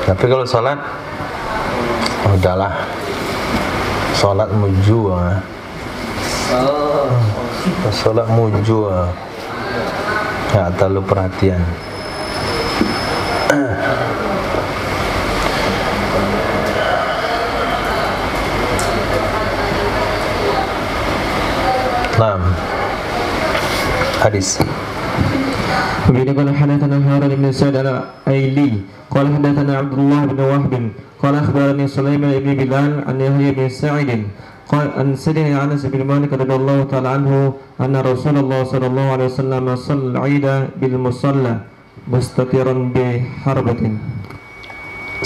Tapi kalau salat, udahlah, salat mujur. Salat mujur, ya terlalu perhatian. Hadis. Kemudian qala hadatsana Harun bin Sa'id al-Aili qala hadatsana Abdullah bin Wahb qala akhbarani Sulaiman bin Bilal an Yahya bin Sa'id qala an Sayyidina Anas bin Malik radhiyallahu ta'ala anhu anna Rasulullah sallallahu alaihi wasallam shalla 'ida bil musalla mustatiran bi harbatin.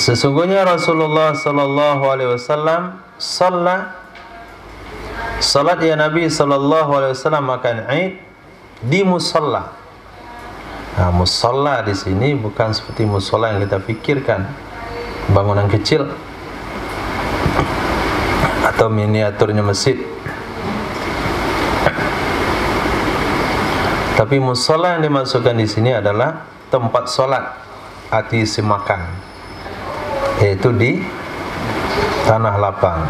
Sesungguhnya Rasulullah sallallahu alaihi wasallam salat ya Nabi sallallahu alaihi wasallam akan Id di musalla. Nah, musalla di sini bukan seperti musalla yang kita pikirkan, bangunan kecil atau miniaturnya masjid. Tapi musalla yang dimasukkan di sini adalah tempat solat, arti makan, yaitu di tanah lapang.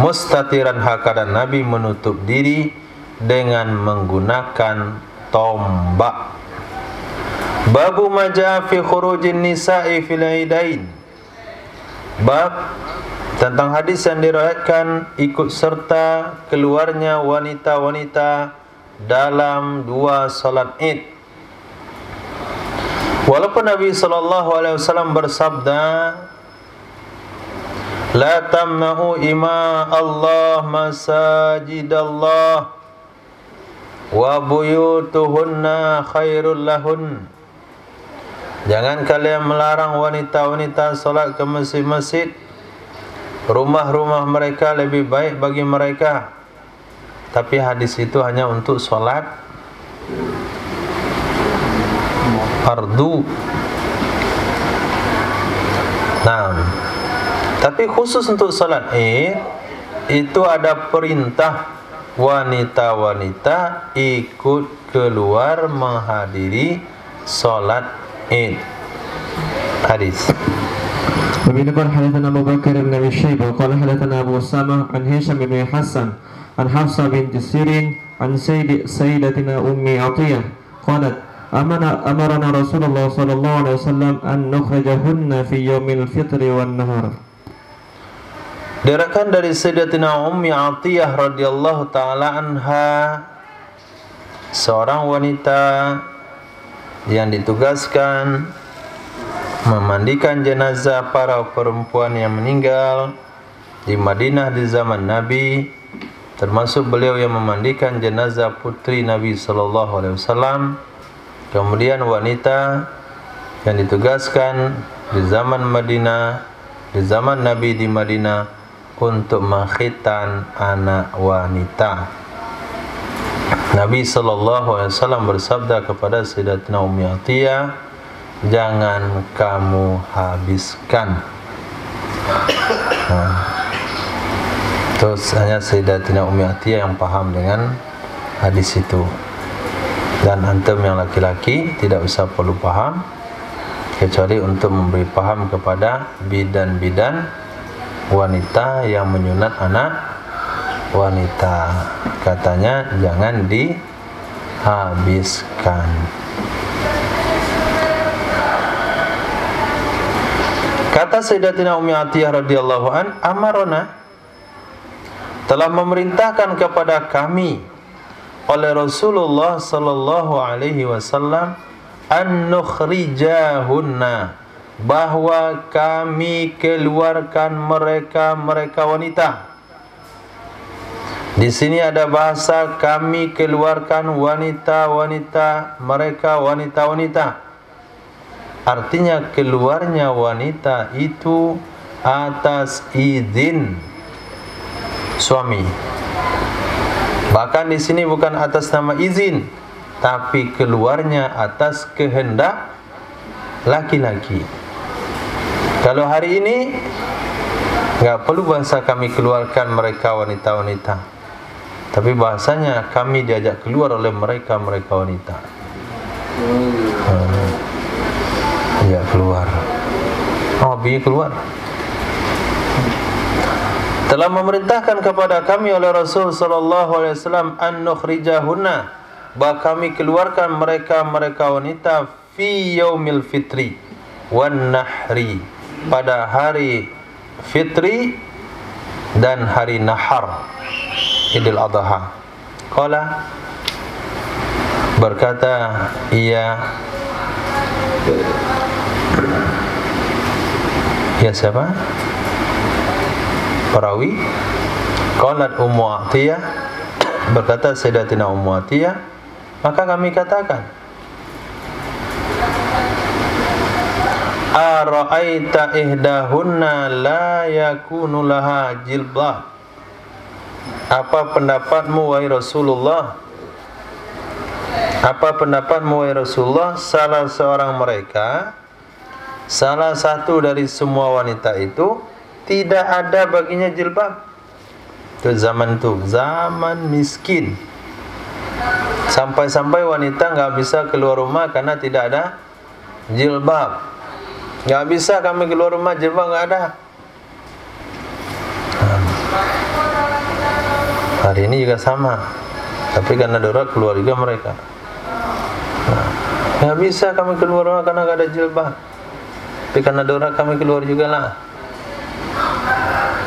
Mustatiran hakadan, Nabi menutup diri dengan menggunakan tombak. Babu maja fi khurujin nisa'i fil aidain. Bab tentang hadis yang diriwayatkan ikut serta keluarnya wanita-wanita dalam dua salat Id. Walaupun Nabi sallallahu alaihi wasallam bersabda, la tamna'u ima Allah masajidallah wa buyutuhunna khairul lahun. Jangan kalian melarang wanita-wanita salat ke masjid-masjid. Rumah-rumah mereka lebih baik bagi mereka. Tapi hadis itu hanya untuk salat fardu. Nah, tapi khusus untuk salat Id itu ada perintah wanita-wanita ikut keluar menghadiri salat Id. Hadis. وبه قال حدثنا أبو بكر بن أبي شيبة قال حدثنا أبو أسامة عن هشام بن حسن عن حفصة بنت سيرين عن سيدتنا أم عطية قالت أمرنا رسول الله صلى الله عليه وسلم أن نخرجهن في يوم الفطر والنهار. Diriwayatkan dari Sayyidatina Ummi Atiyah radhiyallahu taala anha, seorang wanita yang ditugaskan memandikan jenazah para perempuan yang meninggal di Madinah di zaman Nabi, termasuk beliau yang memandikan jenazah putri Nabi sallallahu alaihi wasallam. Kemudian wanita yang ditugaskan di zaman Madinah, di zaman Nabi di Madinah untuk mengkhitan anak wanita. Nabi sallallahu alaihi wasallam bersabda kepada Sayyidatina Ummi Atiyah, jangan kamu habiskan. Terus hanya Sayyidatina Ummi Atiyah yang paham dengan hadis itu. Dan antum yang laki-laki tidak usah perlu paham, kecuali untuk memberi paham kepada bidan-bidan wanita yang menyunat anak wanita. Katanya jangan dihabiskan. Kata Sayyidatina Ummi Atiyah radhiyallahu an, amarona, telah memerintahkan kepada kami oleh Rasulullah sallallahu alaihi wasallam an nukhrijahunna, bahwa kami keluarkan mereka wanita. Di sini ada bahasa kami keluarkan wanita-wanita, mereka wanita-wanita. Artinya keluarnya wanita itu atas izin suami. Bahkan di sini bukan atas nama izin, tapi keluarnya atas kehendak laki-laki. Kalau hari ini nggak perlu bahasa kami keluarkan mereka wanita-wanita, tapi bahasanya kami diajak keluar oleh mereka wanita. Ya keluar. Oh, biar keluar. Telah memerintahkan kepada kami oleh Rasul sallallahu alaihi wasallam an nukhrijahunna, bahwa kami keluarkan mereka wanita fi yaumil fitri wan nahri, pada hari fitri dan hari nahar, Idul Adha. Qala, berkata ia, ya siapa? Perawi. Qalat Ummu Atiyah, berkata Sayyidatina Ummu Atiyah, maka kami katakan, ara'aita ihdahunna la yakunu laha jilbab. Apa pendapatmu wahai Rasulullah? Apa pendapatmu wahai Rasulullah, salah seorang mereka, salah satu dari semua wanita itu tidak ada baginya jilbab. Itu zaman miskin. Sampai-sampai wanita nggak bisa keluar rumah karena tidak ada jilbab. Nggak bisa kami keluar rumah, jilbab nggak ada. Hari ini juga sama, tapi karena darurat keluar juga mereka. Nggak bisa kami keluar rumah karena nggak ada jilbab, tapi karena darurat kami keluar juga lah.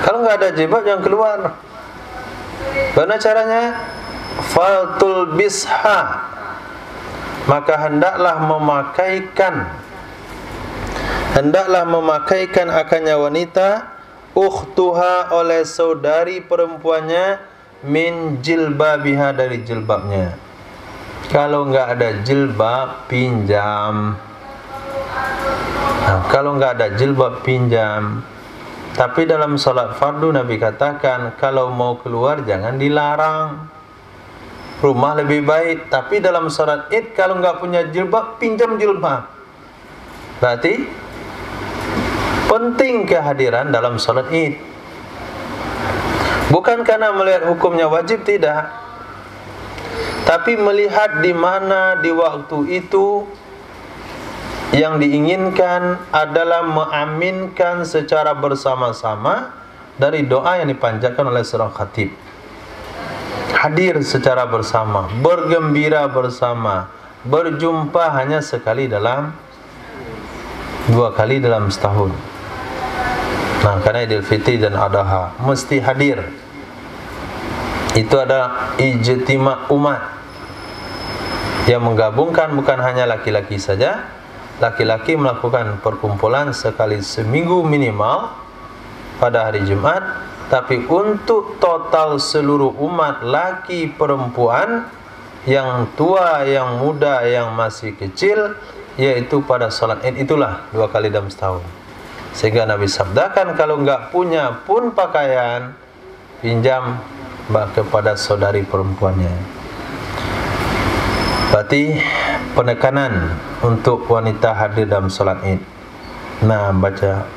Kalau nggak ada jilbab jangan keluar. Bagaimana caranya? Faltul bisha, maka hendaklah memakaikan akannya wanita, ukhtuha, oleh saudari perempuannya, min jilbabiha, dari jilbabnya. Kalau nggak ada jilbab, pinjam. Nah, kalau nggak ada jilbab, pinjam. Tapi dalam salat fardu Nabi katakan, kalau mau keluar jangan dilarang, rumah lebih baik. Tapi dalam salat Id, kalau nggak punya jilbab, pinjam jilbab. Berarti penting kehadiran dalam salat Id. Bukan karena melihat hukumnya wajib, tidak, tapi melihat di mana di waktu itu yang diinginkan adalah mengaminkan secara bersama-sama dari doa yang dipanjatkan oleh seorang khatib. Hadir secara bersama, bergembira bersama, berjumpa hanya sekali dua kali dalam setahun. Nah, karena Idul Fitri dan Adha mesti hadir. Itu adalah ijtima umat yang menggabungkan bukan hanya laki-laki saja. Laki-laki melakukan perkumpulan sekali seminggu minimal pada hari Jumat, tapi untuk total seluruh umat, laki perempuan, yang tua, yang muda, yang masih kecil, yaitu pada salat Id, itulah 2 kali dalam setahun. Sehingga Nabi sabdakan, kalau enggak punya pun pakaian, pinjam kepada saudari perempuannya. Berarti penekanan untuk wanita hadir dalam salat Id. Nah, baca.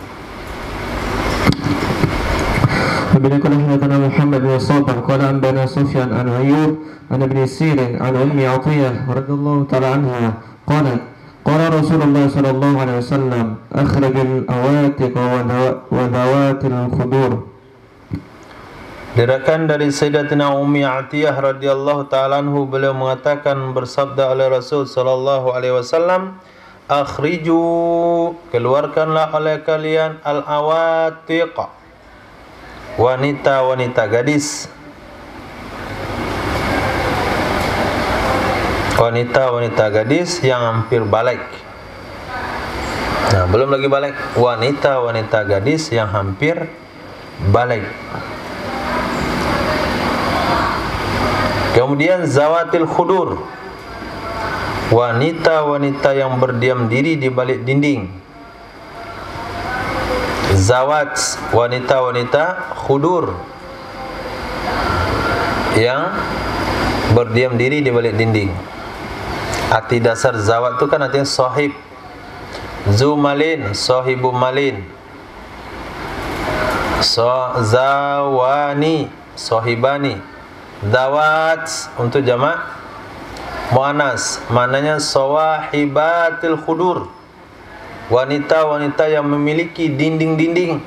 وبه قال حدثنا محمد بن الصبح قال أنبأنا سفيان عن أيوب عن ابن سيرين عن أم عطية رضي الله تعالى عنها قالت قال رسول الله صلى الله عليه وسلم أخرج الأواتق وذوات الخدور. Diriwayatkan dari Sayyidatina Ummi Atiyah radhiyallahu taala anhu, beliau mengatakan, bersabda oleh Rasul sallallahu alaihi wasallam, akhriju, keluarkanlah oleh kalian, al-awatiq, wanita-wanita gadis, wanita-wanita gadis yang hampir balik. Nah, belum lagi balik, wanita-wanita gadis yang hampir balik. Kemudian zawatil khudur, wanita-wanita yang berdiam diri di balik dinding. Zawat, wanita-wanita khudur yang berdiam diri di balik dinding. Arti dasar zawat itu kan artinya sahib. Zumalin, sahibu malin. Zawani, sahibani. Zawat untuk jamak muannas, maknanya sawahibatil khudur, wanita-wanita yang memiliki dinding-dinding.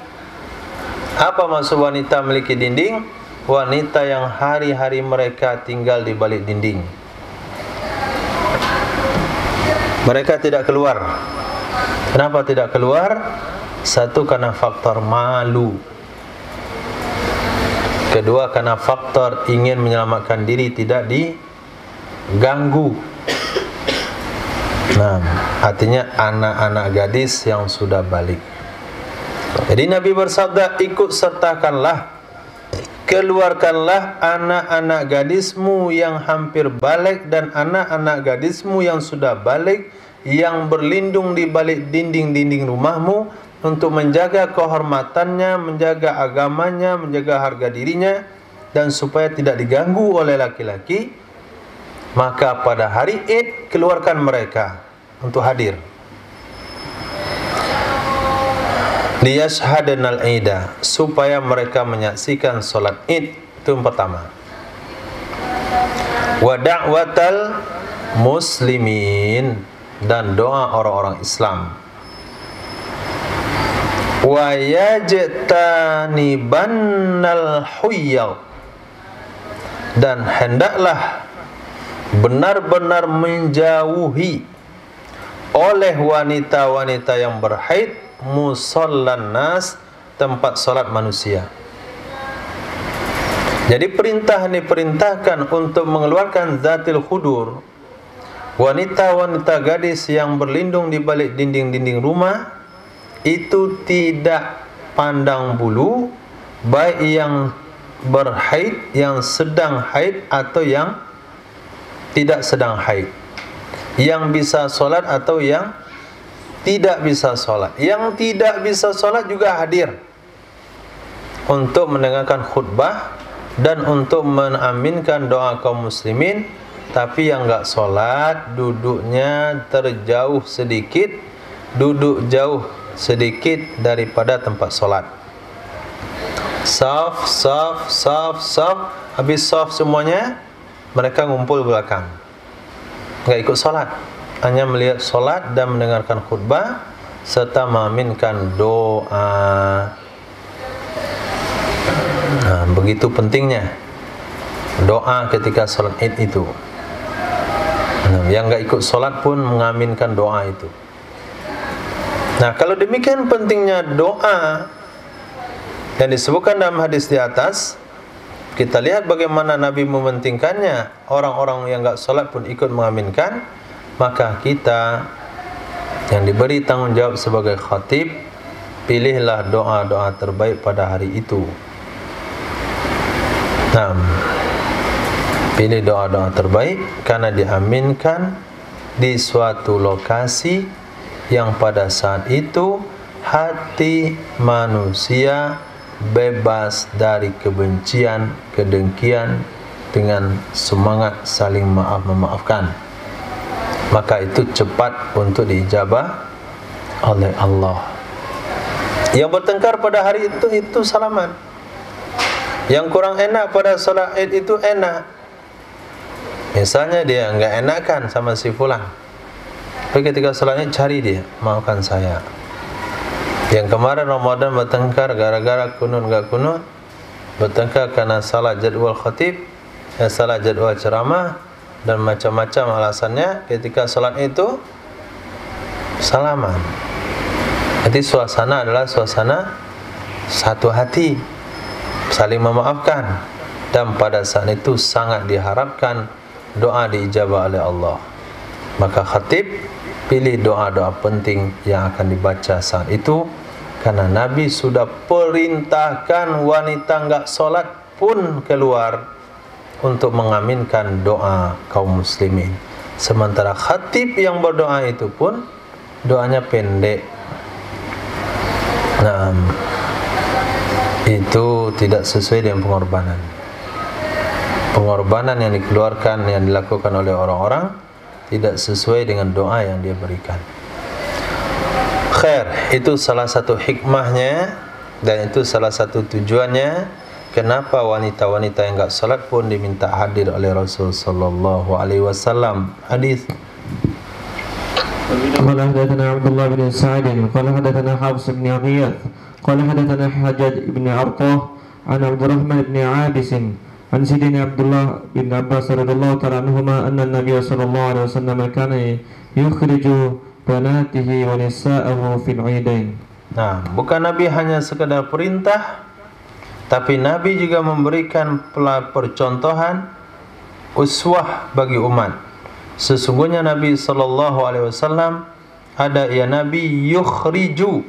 Apa maksud wanita memiliki dinding? Wanita yang hari-hari mereka tinggal di balik dinding. Mereka tidak keluar. Kenapa tidak keluar? Satu, karena faktor malu. Kedua, karena faktor ingin menyelamatkan diri, tidak diganggu. Nah, artinya anak-anak gadis yang sudah balik. Jadi Nabi bersabda, ikut sertakanlah, keluarkanlah anak-anak gadismu yang hampir balik dan anak-anak gadismu yang sudah balik, yang berlindung di balik dinding-dinding rumahmu, untuk menjaga kehormatannya, menjaga agamanya, menjaga harga dirinya, dan supaya tidak diganggu oleh laki-laki. Maka pada hari Id, keluarkan mereka untuk hadir. Liyashhadanal Ida, supaya mereka menyaksikan solat Id. Itu yang pertama. Wa da'watal muslimin, dan doa orang-orang Islam. Wa yajtanibannal huyyal, dan hendaklah benar-benar menjauhi oleh wanita-wanita yang berhaid musallan nas, tempat salat manusia. Jadi perintah ini perintahkan untuk mengeluarkan zatil khudur, wanita-wanita gadis yang berlindung di balik dinding-dinding rumah. Itu tidak pandang bulu, baik yang berhaid, yang sedang haid, atau yang tidak sedang haid, yang bisa solat atau yang tidak bisa solat. Yang tidak bisa solat juga hadir untuk mendengarkan khutbah dan untuk mengaminkan doa kaum muslimin. Tapi yang enggak solat, duduknya terjauh sedikit, duduk jauh sedikit daripada tempat solat. Saf, saf, saf, saf. Habis saf semuanya, mereka ngumpul belakang, enggak ikut solat, hanya melihat solat dan mendengarkan khutbah serta mengaminkan doa. Nah, begitu pentingnya doa ketika solat Id itu. Nah, yang enggak ikut solat pun mengaminkan doa itu. Nah, kalau demikian pentingnya doa yang disebutkan dalam hadis di atas, kita lihat bagaimana Nabi mementingkannya. Orang-orang yang enggak solat pun ikut mengaminkan. Maka kita yang diberi tanggung jawab sebagai khatib, pilihlah doa-doa terbaik pada hari itu. Nah, pilih doa-doa terbaik karena diaminkan di suatu lokasi yang pada saat itu hati manusia bebas dari kebencian, kedengkian, dengan semangat saling maaf-memaafkan. Maka itu cepat untuk diijabah oleh Allah. Yang bertengkar pada hari itu salaman. Yang kurang enak pada solat Id itu enak. Misalnya dia enggak enakan sama si fulan, tapi ketika solat Id cari dia, maafkan saya. Yang kemarin Ramadan bertengkar gara-gara kunut enggak kunut, bertengkar karena salah jadual khatib, salah jadual ceramah dan macam-macam alasannya. Ketika solat itu salaman. Jadi suasana adalah suasana satu hati, saling memaafkan, dan pada saat itu sangat diharapkan doa diijabah oleh Allah. Maka khatib pilih doa-doa penting yang akan dibaca saat itu, karena Nabi sudah perintahkan wanita enggak solat pun keluar untuk mengaminkan doa kaum muslimin. Sementara khatib yang berdoa itu pun doanya pendek. Nah, itu tidak sesuai dengan pengorbanan. Pengorbanan yang dikeluarkan, yang dilakukan oleh orang-orang tidak sesuai dengan doa yang dia berikan. Khair, itu salah satu hikmahnya, dan itu salah satu tujuannya kenapa wanita-wanita yang enggak salat pun diminta hadir oleh Rasul sallallahu alaihi wasallam. Hadis قال حدثنا عبد الله بن سعد قال حدثنا حفص بن غياث قال حدثنا حجاج بن عرقة عن عبد الرحمن بن عابس عن سيدنا عبد الله بن عباس رضي الله تعالى عنهما أن النبي صلى الله عليه وسلم كان يخرج بناته ونساءه في العيدين. Nah, bukan Nabi hanya sekadar perintah, tapi Nabi juga memberikan percontohan, uswah bagi umat. Sesungguhnya Nabi sallallahu alaihi wasallam ada ya Nabi yukhriju,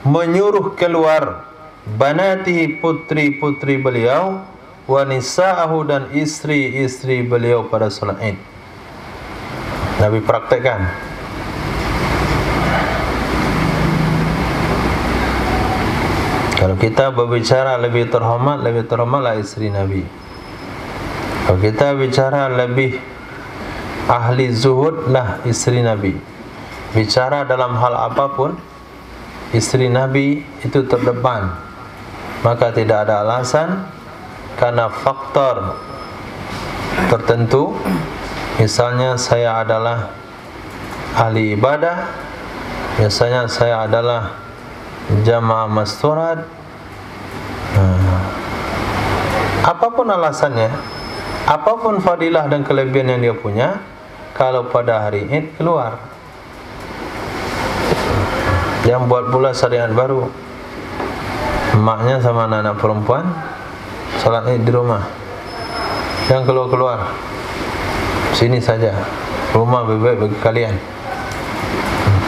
menyuruh keluar, banatihi, putri-putri beliau, wa nisa'ahu, dan istri-istri beliau pada salat Id. Nabi praktekkan. Kalau kita berbicara lebih terhormatlah istri Nabi. Kalau kita bicara lebih ahli zuhud lah istri Nabi. Bicara dalam hal apapun, istri Nabi itu terdepan. Maka tidak ada alasan karena faktor tertentu. Misalnya saya adalah ahli ibadah, misalnya saya adalah jamaah masturat, apapun alasannya, apapun fadilah dan kelebihan yang dia punya, kalau pada hari Id keluar. Yang buat pula syariat baru, emaknya sama anak-anak perempuan salat Id di rumah, yang keluar-keluar sini saja, rumah baik-baik bagi kalian.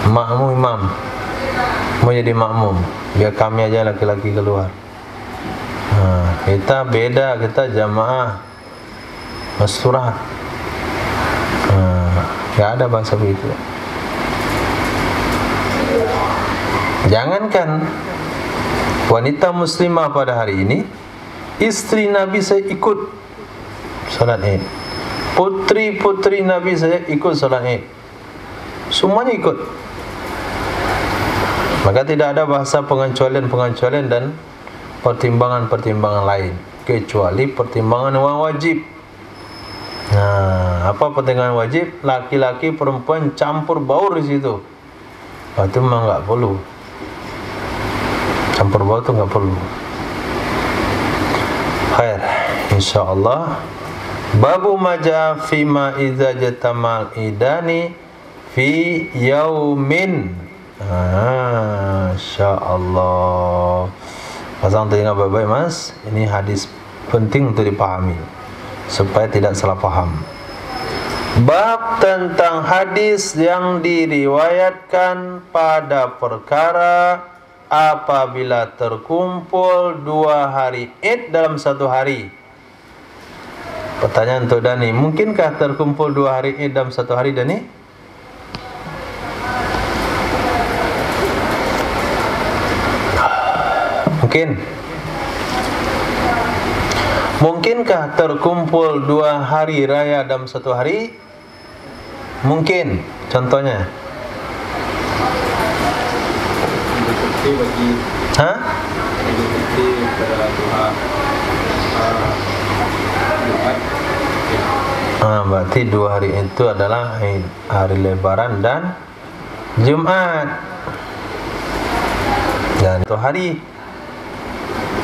Makmu imam, mau jadi makmum, biar kami aja laki-laki keluar. Kita beda, kita jamaah masturat. Gak ada bahasa begitu. Jangankan wanita muslimah pada hari ini, istri Nabi saya ikut salat Id, putri-putri Nabi saya ikut salat Id, semuanya ikut. Maka tidak ada bahasa pengecualian dan pertimbangan-pertimbangan lain, kecuali pertimbangan yang wajib. Nah, apa pertimbangan wajib? Laki-laki perempuan campur baur di situ. Itu memang enggak perlu. Campur baur itu enggak perlu. Khair, insyaallah. Babu maja fima idza jatamal idani fi yaumin. Insyaallah. Pasang telinga baik-baik mas. Ini hadis penting untuk dipahami supaya tidak salah paham. Bab tentang hadis yang diriwayatkan pada perkara apabila terkumpul 2 hari Id dalam 1 hari. Pertanyaan untuk Dani, mungkinkah terkumpul 2 hari Id dalam 1 hari, Dani? Mungkin. Mungkinkah terkumpul 2 hari raya dalam 1 hari? Mungkin. Contohnya? Hah? Berarti 2 hari itu adalah hari Lebaran dan Jumat. Dan itu hari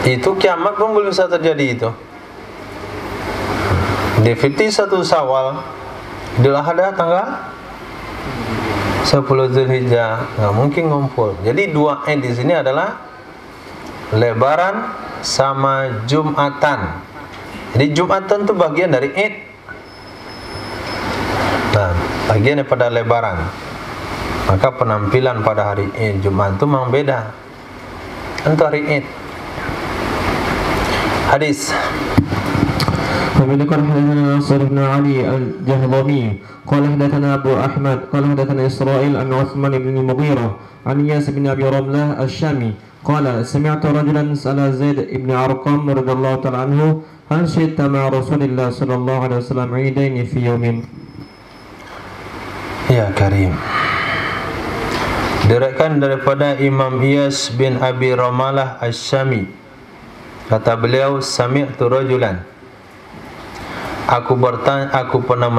itu kiamat pun belum bisa terjadi itu. Di fitri 1 Syawal, Idul Adha tanggal 10 Zulhijjah, nggak mungkin ngumpul. Jadi 2 Id di sini adalah Lebaran sama Jumatan. Jadi Jumatan itu bagian dari Id. Nah, bagian daripada Lebaran. Maka penampilan pada hari Id Jumat itu memang beda. Untuk hari Id. Hadis. ومن قال حدثنا ناصر بن علي الجهضمي قال حدثنا أبو أحمد قال حدثنا إسرائيل عن عثمان بن المغيرة عن إياس بن أبي رملة الشامي قال سمعت رجلا سأل زيد بن أرقم رضي الله تعالى عنه هل شهدت مع رسول الله صلى الله عليه وسلم عيدين في يوم. Ya Karim. Diriwayatkan daripada Imam Iyas bin Abi Ramalah Asy-Syami. Kata beliau, sami'tu rajulan. Aku pernah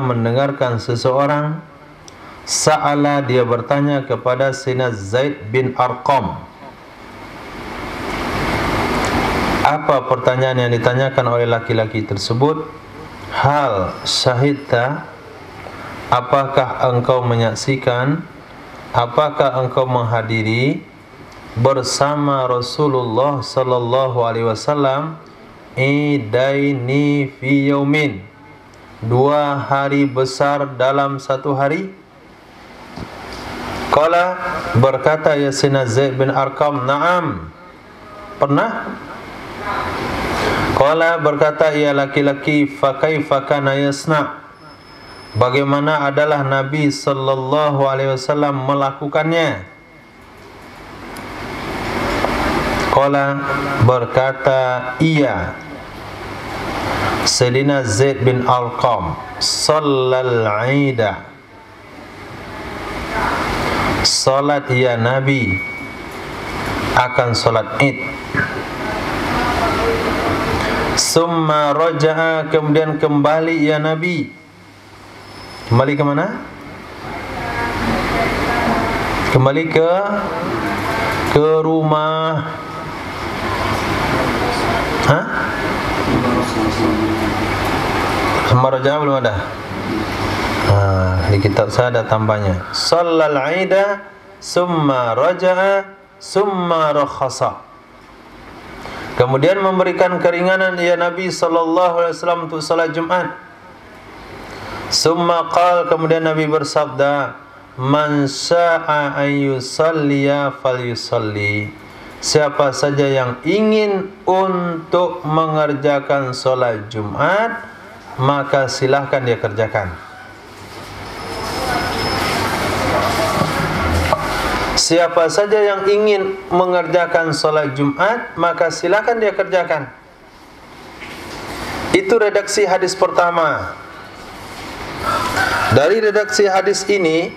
mendengarkan seseorang sa'ala, dia bertanya kepada Sayyidina Zaid bin Arqam. Apa pertanyaan yang ditanyakan oleh laki-laki tersebut? Hal syahidta, apakah engkau menyaksikan, apakah engkau menghadiri bersama Rasulullah sallallahu alaihi wasallam idaini fi yaumin, 2 hari besar dalam 1 hari? Qala, berkata Sayyidina Zaid bin Arqam, na'am, pernah. Qala, berkata ia laki-laki, fa kaifa kana yasna, bagaimana adalah Nabi sallallahu alaihi wasallam melakukannya? Qala, berkata ia Sayyidina Zaid bin Arqam, sallal aida, salat ya Nabi akan salat Id. Summa raja'a, kemudian kembali ya Nabi. Kembali ke mana? Kembali ke rumah. Hah? Summa raja'a belum ada. Di kitab saya ada tambahnya. Shallal aida summa raja'a summa rakhasa. Kemudian memberikan keringanan ya Nabi sallallahu alaihi wasallam untuk salat Jumat. Summa qala, kemudian Nabi bersabda, man syaa an yusalliya falyusalli, siapa saja yang ingin untuk mengerjakan salat Jumat, maka silahkan dia kerjakan. Siapa saja yang ingin mengerjakan salat Jumat, maka silakan dia kerjakan. Itu redaksi hadis pertama. Dari redaksi hadis ini,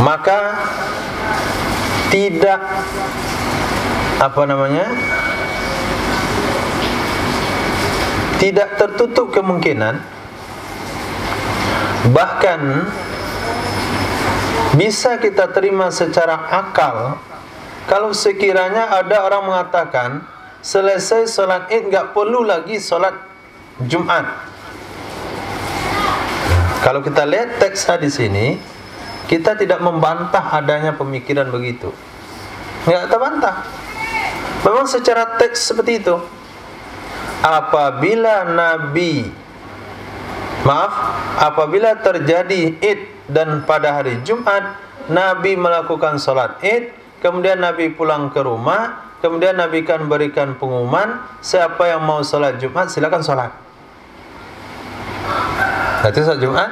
maka tidak tidak tertutup kemungkinan, bahkan bisa kita terima secara akal kalau sekiranya ada orang mengatakan selesai solat Id enggak perlu lagi solat Jumat. Kalau kita lihat teks hadis ini, kita tidak membantah adanya pemikiran begitu. Enggak terbantah. Memang secara teks seperti itu. Apabila terjadi Id dan pada hari Jumat Nabi melakukan salat Id, kemudian Nabi pulang ke rumah, kemudian Nabi akan berikan pengumuman, siapa yang mau salat Jumat silakan salat. Berarti salat Jumat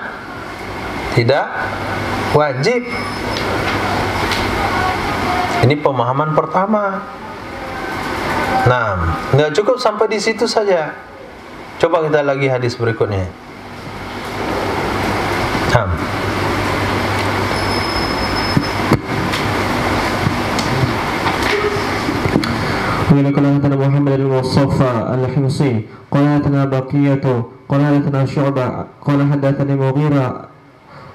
tidak wajib. Ini pemahaman pertama. Nah, enggak cukup sampai di situ saja. Coba kita lagi hadis berikutnya. وبه قال حدثنا محمد المصطفى الحمصي قال حدثنا بقية قال حدثنا شعبة قال حدثني مغيرة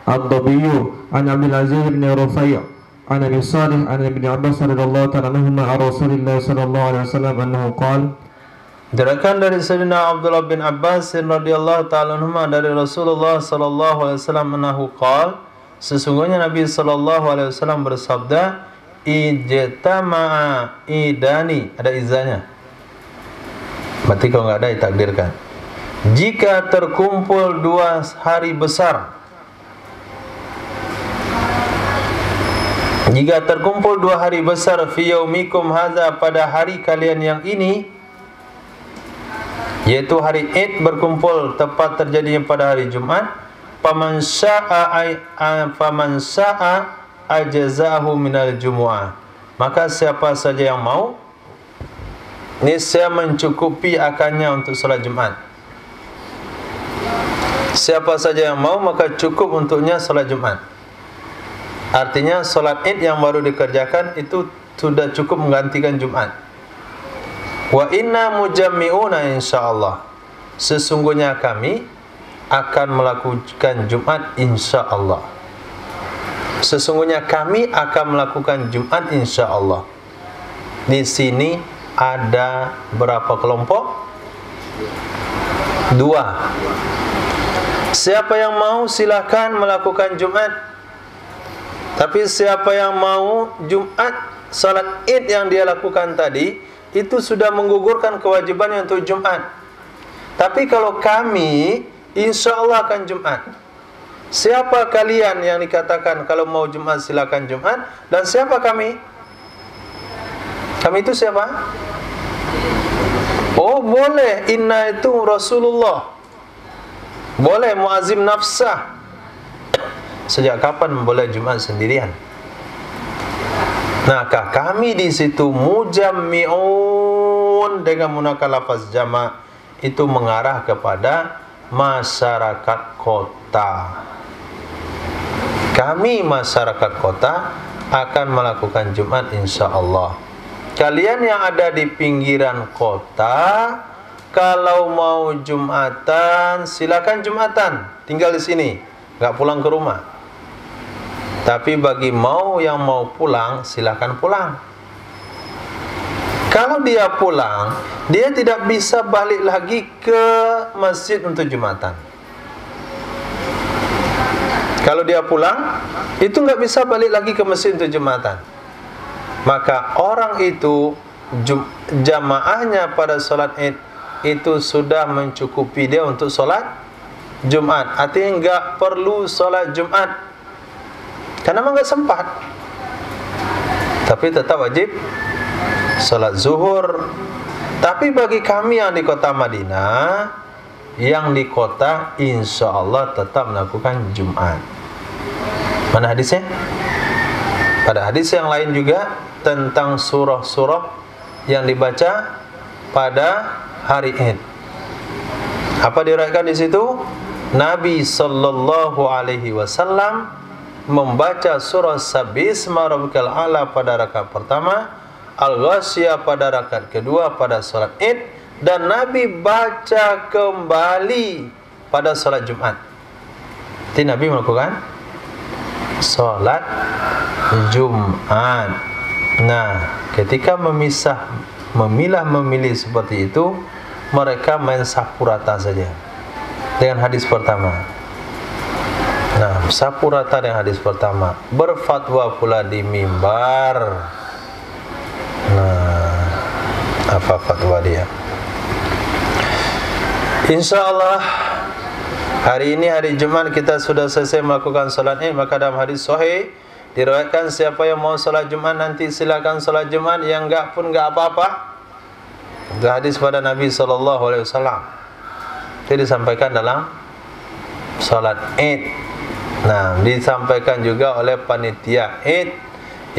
الضبي عن عبد العزيز بن رفيع عن ابي صالح عن ابن عباس رضي الله تعالى عنهما عن رسول الله صلى الله عليه وسلم انه قال. Diriwayatkan dari Sayyidina Abdullah bin Abbas radhiyallahu ta'ala anhuma dari Rasulullah sallallahu alaihi wasallam annahu qala, sesungguhnya Nabi sallallahu alaihi wasallam bersabda, ijtama'a idani, ada izanya. Berarti kalau enggak ada ditakdirkan. Jika terkumpul dua hari besar, jika terkumpul dua hari besar fi yaumikum hadza, pada hari kalian yang ini, yaitu hari Id berkumpul tepat terjadinya pada hari Jumat, faman syaa ajazahu minal jumu'ah, maka siapa saja yang mau niscaya mencukupi akannya untuk salat Jumat. Siapa saja yang mau maka cukup untuknya salat Jumat. Artinya salat Id yang baru dikerjakan itu sudah cukup menggantikan Jumat. Wa inna mujammi'una insyaallah, sesungguhnya kami akan melakukan Jumat insyaallah. Sesungguhnya kami akan melakukan Jumat insyaallah. Di sini ada berapa kelompok? Dua. Siapa yang mau silakan melakukan Jumat. Tapi siapa yang mau Jumat, salat Id yang dia lakukan tadi itu sudah menggugurkan kewajibannya untuk Jumat. Tapi kalau kami insyaallah akan Jumat. Siapa kalian yang dikatakan kalau mau Jumat silakan Jumat, dan siapa kami? Kami itu siapa? Oh, boleh inna itu Rasulullah. Boleh muazim nafsah. Sejak kapan boleh Jumat sendirian? Nah, kami di situ mujammi'un dengan menggunakan lafaz jama' itu mengarah kepada masyarakat kota. Kami masyarakat kota akan melakukan Jumat insyaallah. Kalian yang ada di pinggiran kota, kalau mau Jumatan silakan Jumatan, tinggal di sini, enggak pulang ke rumah. Tapi bagi yang mau pulang, silakan pulang. Kalau dia pulang, dia tidak bisa balik lagi ke masjid untuk Jumatan. Kalau dia pulang, itu nggak bisa balik lagi ke masjid untuk Jumatan. Maka orang itu jamaahnya pada sholat Id itu sudah mencukupi dia untuk sholat Jumat. Artinya nggak perlu sholat Jumat, karena memang nggak sempat. Tapi tetap wajib salat zuhur. Tapi bagi kami yang di kota Madinah, yang di kota insyaallah tetap melakukan Jumat. Mana hadisnya? Pada hadis yang lain juga tentang surah-surah yang dibaca pada hari Id. Apa diriwayatkan di situ? Nabi sallallahu alaihi wasallam membaca surah Sabbisma rabbikal a'la pada rakaat pertama, Al-Ghasyiyah pada rakaat kedua pada salat Id, dan Nabi baca kembali pada salat Jumat. Jadi Nabi melakukan salat Jumat. Nah, ketika memilih seperti itu, mereka main sapu rata saja dengan hadis pertama. Nah, sapu rata dengan hadis pertama, berfatwa pula di mimbar. Nah, apa fatwa dia? InsyaAllah hari ini hari Jumat kita sudah selesai melakukan salat Id. Maka dalam hadis sahih diriwayatkan siapa yang mau salat Jumat nanti silakan salat Jumat, yang enggak pun enggak apa-apa. Itu hadis pada Nabi SAW. Itu disampaikan dalam salat Id. Nah, disampaikan juga oleh panitia Id,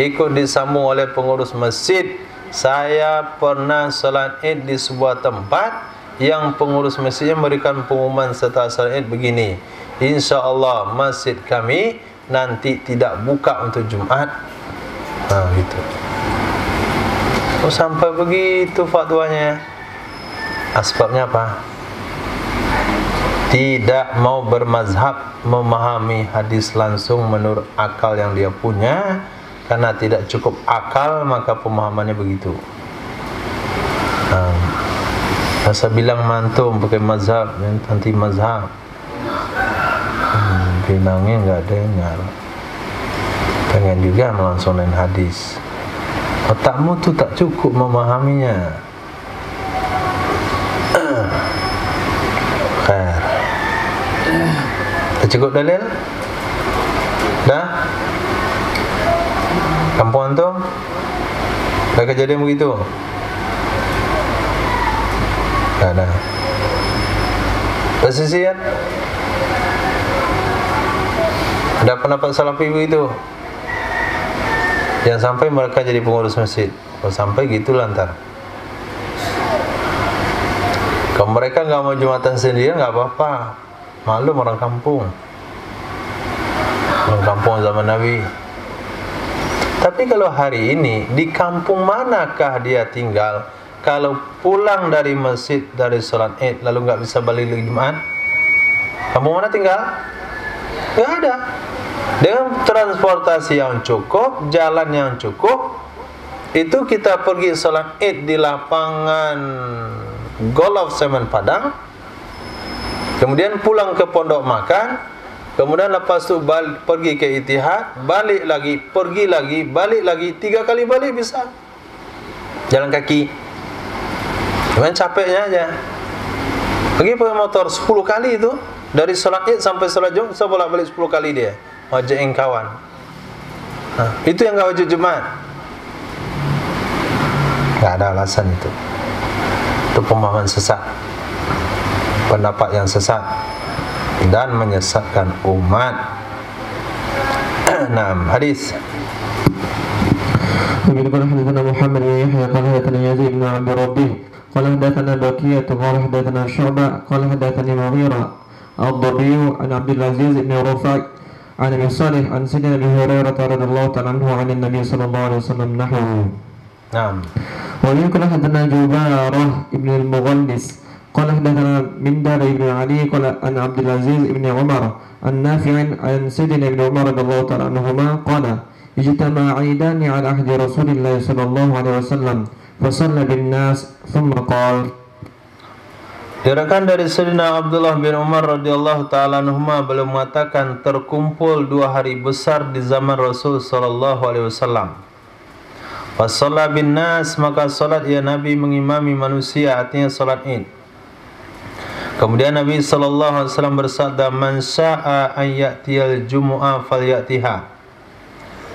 ikut disambung oleh pengurus masjid. Saya pernah salat Id di sebuah tempat yang pengurus masjidnya memberikan pengumuman setelah salat Id begini, InsyaAllah masjid kami nanti tidak buka untuk Jumat. Nah, gitu. Oh, sampai begitu fatwanya. Asbabnya apa? Tidak mau bermazhab, memahami hadis langsung menurut akal yang dia punya. Karena tidak cukup akal, maka pemahamannya begitu. Masa bilang mantum pakai mazhab, anti mazhab. Bilangnya nggak dengar. Pengen juga melangsungkan hadis. Otakmu tu tak cukup memahaminya. Khair. Tak cukup dalil? Dah? Kampung antum? Dah kejadian begitu? Dah. Persisian? Ada pendapat salafi begitu? Jangan sampai mereka jadi pengurus masjid. Kalau sampai gitu lantar. Kalau mereka nggak mau jumatan sendirian nggak apa-apa. Maklum orang kampung. Orang kampung zaman Nabi. Tapi kalau hari ini di kampung manakah dia tinggal? Kalau pulang dari masjid dari sholat Id lalu nggak bisa balik lagi Jumat, kampung mana tinggal? Nggak ada. Dengan transportasi yang cukup, jalan yang cukup, itu kita pergi sholat Id di lapangan golf Semen Padang, kemudian pulang ke pondok makan, kemudian lepas itu pergi ke Ittihad, balik lagi, pergi lagi, balik lagi, 3 kali balik bisa. Jalan kaki. Cuman capeknya aja. Pergi pakai motor 10 kali itu, dari sholat Id sampai sholat Jumat, bisa bolak-balik 10 kali dia. Wajib kawan. Itu yang gak wajib Jumat. Gak ada alasan itu. Itu pemahaman sesat, pendapat yang sesat dan menyesatkan umat. Nah, hadis. قال حدثنا محمد بن يحيى قال حدثنا يزيد بن عبد ربه قال حدثنا بقية قال حدثنا شعبة قال حدثني مغيرة الضبي عن عبد العزيز بن رفاع عن ابي صالح عن سيدنا ابي هريرة رضي الله تعالى عنه عن النبي صلى الله عليه وسلم نحوه. نعم. ويقول حدثنا جبارة ابن المغلس قال حدثنا من دار بن علي قال عن عبد العزيز بن عمر عن نافع عن سيدنا ابن عمر رضي الله تعالى عنهما قال اجتمع عيدان على عهد رسول الله صلى الله عليه وسلم فصلى بالناس ثم قال. Diriwayatkan dari Sayyidina Abdullah bin Umar radhiyallahu taala anhuma beliau mengatakan terkumpul 2 hari besar di zaman Rasul sallallahu alaihi wasallam. Fasalla bin nas, maka salat ya Nabi mengimami manusia, artinya salat Id. Kemudian Nabi sallallahu alaihi wasallam bersabda, "Man syaa'a an ya'tiyal jumu'ah falyatiha."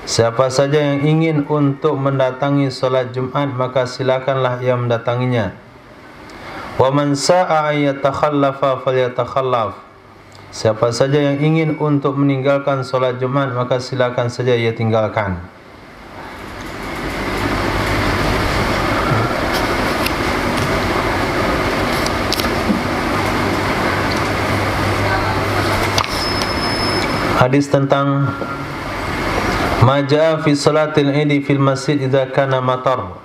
Siapa saja yang ingin untuk mendatangi salat Jumat, maka silakanlah ia mendatanginya. Wa man sa'a an yatakhallafa falyatakhallaf. Siapa saja yang ingin untuk meninggalkan salat Jumat, maka silakan saja ia tinggalkan. Hadis tentang Maja fi salatil Id fil masjid idza kana matar.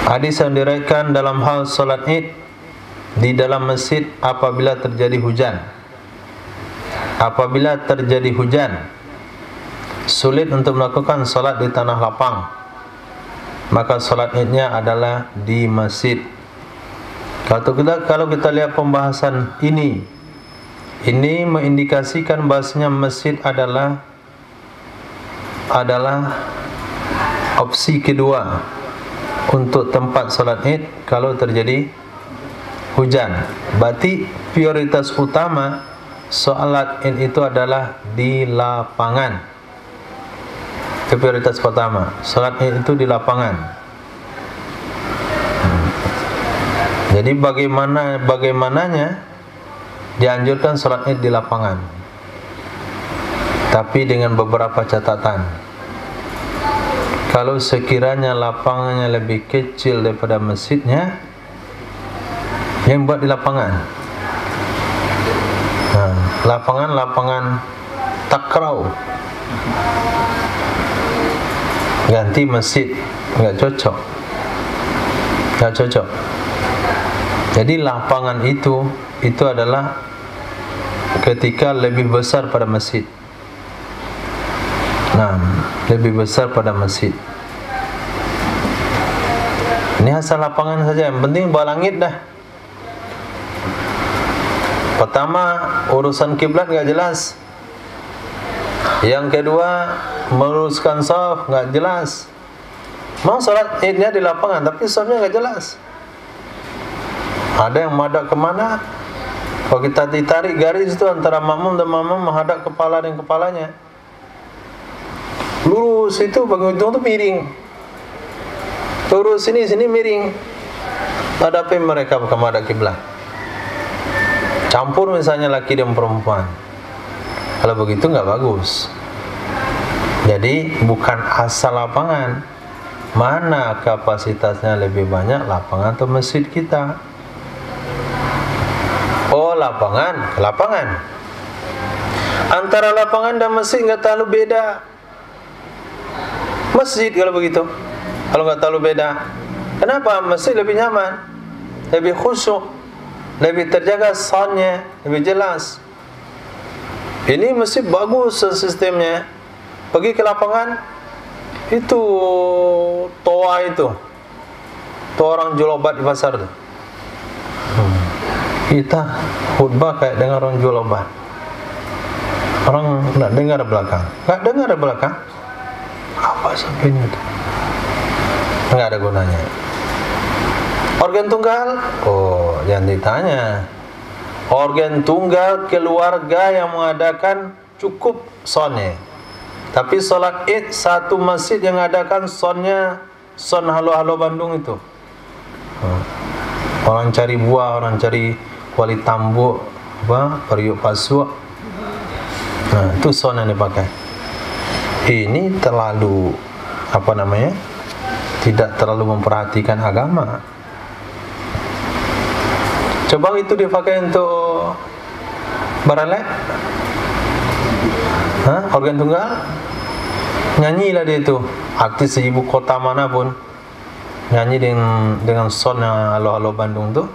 Hadis yang diriwayatkan dalam hal salat Id di dalam masjid apabila terjadi hujan. Apabila terjadi hujan, sulit untuk melakukan salat di tanah lapang, maka salat Idnya adalah di masjid. Kalau kita lihat pembahasan ini mengindikasikan bahasanya masjid adalah opsi kedua untuk tempat salat Id kalau terjadi hujan. Berarti prioritas utama salat Id itu adalah di lapangan. Itu prioritas pertama. Salat Id itu di lapangan. Jadi bagaimananya dianjurkan salat Id di lapangan. Tapi dengan beberapa catatan. Kalau sekiranya lapangannya lebih kecil daripada masjidnya, yang buat di lapangan. Lapangan takraw. ganti masjid, nggak cocok. Jadi lapangan itu adalah ketika lebih besar pada masjid. Nah, lebih besar pada masjid. Ini asal lapangan saja, yang penting bawah langit dah. Pertama, urusan kiblat nggak jelas. Yang kedua, meluruskan shaf nggak jelas. Mau salat idnya di lapangan, tapi shafnya nggak jelas. Ada yang menghadap kemana? Kalau kita ditarik garis itu antara makmum dan makmum menghadap kepala dan kepalanya. Lurus itu bagi ujung itu miring. Lurus sini miring. Hadapi mereka ke menghadap kiblat. Campur misalnya laki dan perempuan. Kalau begitu nggak bagus. Jadi bukan asal lapangan. Mana kapasitasnya lebih banyak, lapangan atau masjid kita? Oh, lapangan. Antara lapangan dan masjid nggak terlalu beda. Masjid kalau begitu, kalau nggak terlalu beda. Kenapa? Masjid lebih nyaman, lebih khusyuk, lebih terjaga soundnya, lebih jelas. Ini masjid bagus sistemnya. Pergi ke lapangan, itu toa orang jual obat di pasar tuh. Kita khutbah kayak dengar orang jual obat. Orang nggak dengar belakang. Apa sampainya itu? Nggak ada gunanya. Organ tunggal? Oh, jangan ditanya. Organ tunggal keluarga yang mengadakan cukup soundnya. Tapi sholat id satu masjid yang mengadakan soundnya, sound halo-halo Bandung itu. Orang cari buah, orang cari kuali tambuk, periuk pasuk. Nah, itu sound yang dipakai. Ini terlalu tidak terlalu memperhatikan agama. Coba itu dipakai untuk baralek, organ tunggal, nyanyilah dia itu. Artis ibu kota manapun nyanyi dengan sound yang halo-halo Bandung tuh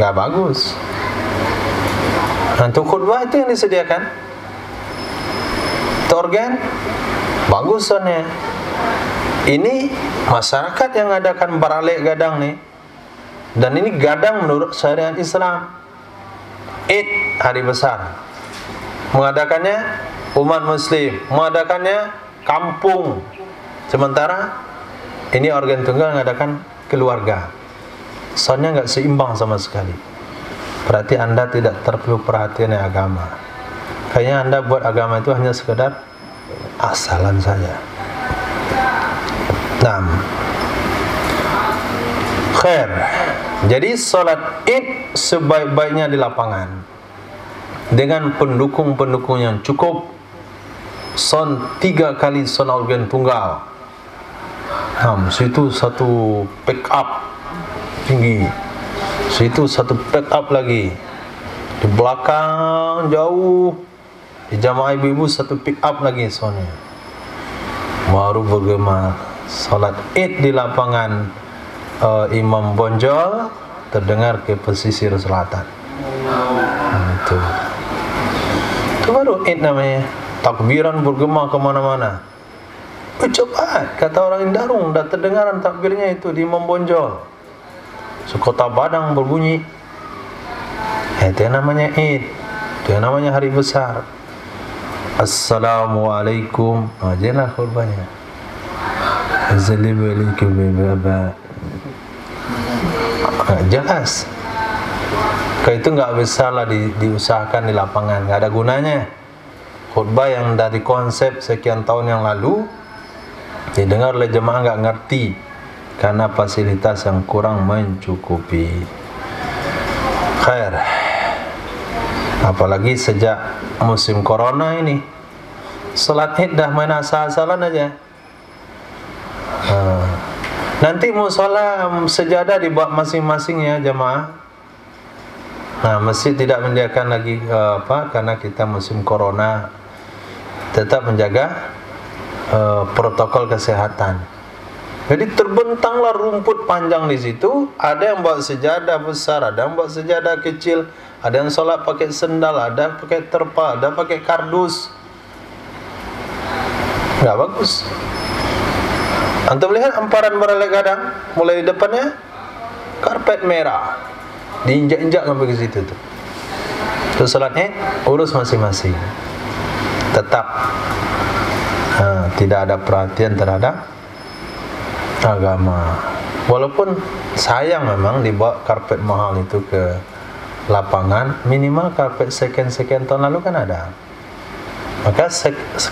nggak bagus. Untuk khutbah itu yang disediakan. Untuk organ bagus soundnya. Ini masyarakat yang mengadakan baralek gadang nih. Dan ini gadang menurut syariat Islam. Id, hari besar. Mengadakannya umat muslim, mengadakannya kampung. Sementara ini organ tunggal mengadakan keluarga. Soalnya nggak seimbang sama sekali. Berarti Anda tidak perlu perhatian agama. Kayaknya Anda buat agama itu hanya sekedar asalan saja. Nah, khair. Jadi sholat id sebaik-baiknya di lapangan dengan pendukung-pendukung yang cukup. Sound 3 kali sound organ tunggal. Situ satu pick up tinggi, situ satu pick up lagi, di belakang jauh di jamaah ibu-ibu satu pick up lagi soundnya. Baru bergema. Sholat id di lapangan Imam Bonjol terdengar ke pesisir selatan. Itu baru id namanya. Takbiran bergema kemana-mana. Cepat, kata orang Indarung, dah terdengaran takbirnya itu di Imam Bonjol. Sekota Padang berbunyi. Itu yang namanya id. Itu yang namanya hari besar. Assalamualaikum. Jelas khutbahnya. Assalamualaikum baba. Jelas. Kalau itu nggak bisa lah diusahakan di lapangan, nggak ada gunanya. Khutbah yang dari konsep sekian tahun yang lalu didengar oleh jemaah nggak ngerti karena fasilitas yang kurang mencukupi. Khair. Apalagi sejak musim corona ini, salat id dah main asal-asalan aja. Nanti musola sejadah dibuat masing-masing ya jemaah. Nah, masjid tidak menyediakan lagi karena kita musim corona, tetap menjaga protokol kesehatan. Jadi terbentanglah rumput panjang di situ. Ada yang bawa sejadah besar, ada yang bawa sejadah kecil, ada yang sholat pakai sendal, ada pakai terpal, ada pakai kardus. Nggak bagus. Antum lihat hamparan baralek gadang, mulai di depannya karpet merah, diinjak-injak sampai ke situ tuh. Terus sholat Id, urus masing-masing. Tetap tidak ada perhatian terhadap agama. Walaupun sayang memang dibawa karpet mahal itu ke lapangan, minimal karpet sekian tahun lalu kan ada. Maka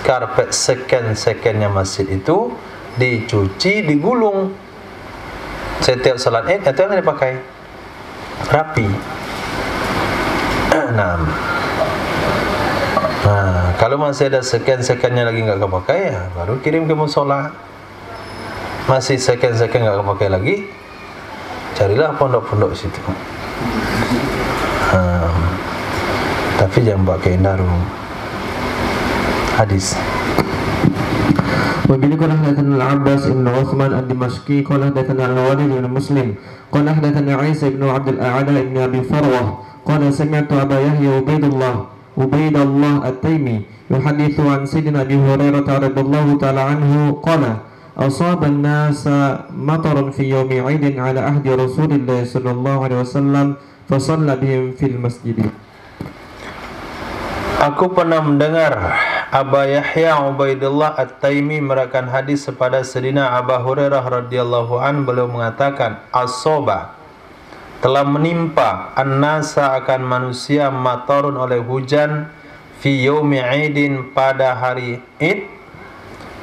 karpet sekian-sekiannya masjid itu dicuci, digulung. Setiap salat Id itu yang dipakai rapi. Nah, kalau masih ada sekian-sekiannya lagi nggak kepakai, ya baru kirim ke musola. Masih sekian-sekian nggak kepakai lagi, carilah pondok-pondok situ. Tapi jangan pakai daru. Hadis. وبه قال حدثنا العباس بن عثمان الدمشقي قال حدثنا الوليد بن مسلم قال حدثنا عيسى بن عبد الأعلى بن أبي فروة قال سمعت أبا يحيى عبيد الله التيمي يحدث عن سيدنا أبي هريرة رضي الله تعالى عنه قال أصاب الناس مطر في يوم عيد على عهد رسول الله صلى الله عليه وسلم فصلى بهم في المسجد. Aku pernah mendengar Aba Yahya Ubaidillah At-Taimi meriwayatkan hadis kepada Sayyidina Abu Hurairah radhiyallahu an, beliau mengatakan asoba, telah menimpa an-nasa akan manusia matarun oleh hujan fi yaumi Aidin pada hari Id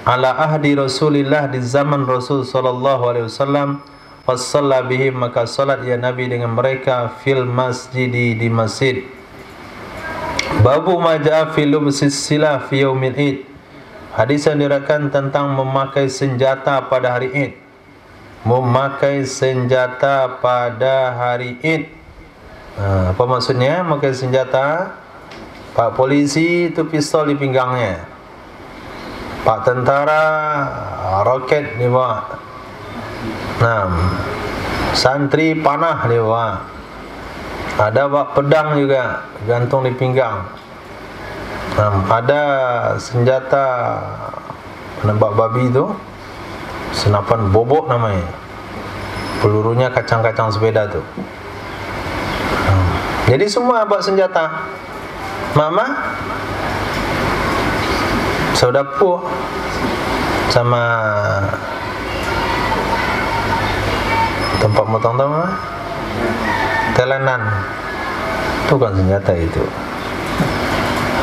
ala ahdi Rasulillah di zaman Rasul sallallahu alaihi wasallam, fasalla bihim maka salat ya Nabi dengan mereka fil masjidi di masjid. Babu maja'a fi lubsis silah fi yaumil Id. Hadis yang diriwayatkan tentang memakai senjata pada hari Id. Memakai senjata pada hari Id. Apa maksudnya memakai senjata? Pak polisi itu pistol di pinggangnya. Pak tentara roket di bawah. Santri panah di bawah. Ada bak pedang juga gantung di pinggang. Ada senjata penembak babi itu, senapan bobok namanya. Pelurunya kacang-kacang sepeda tuh. Jadi semua bawa senjata. Mama Saudapu sama tempat motong tahu telenan itu kan senjata itu.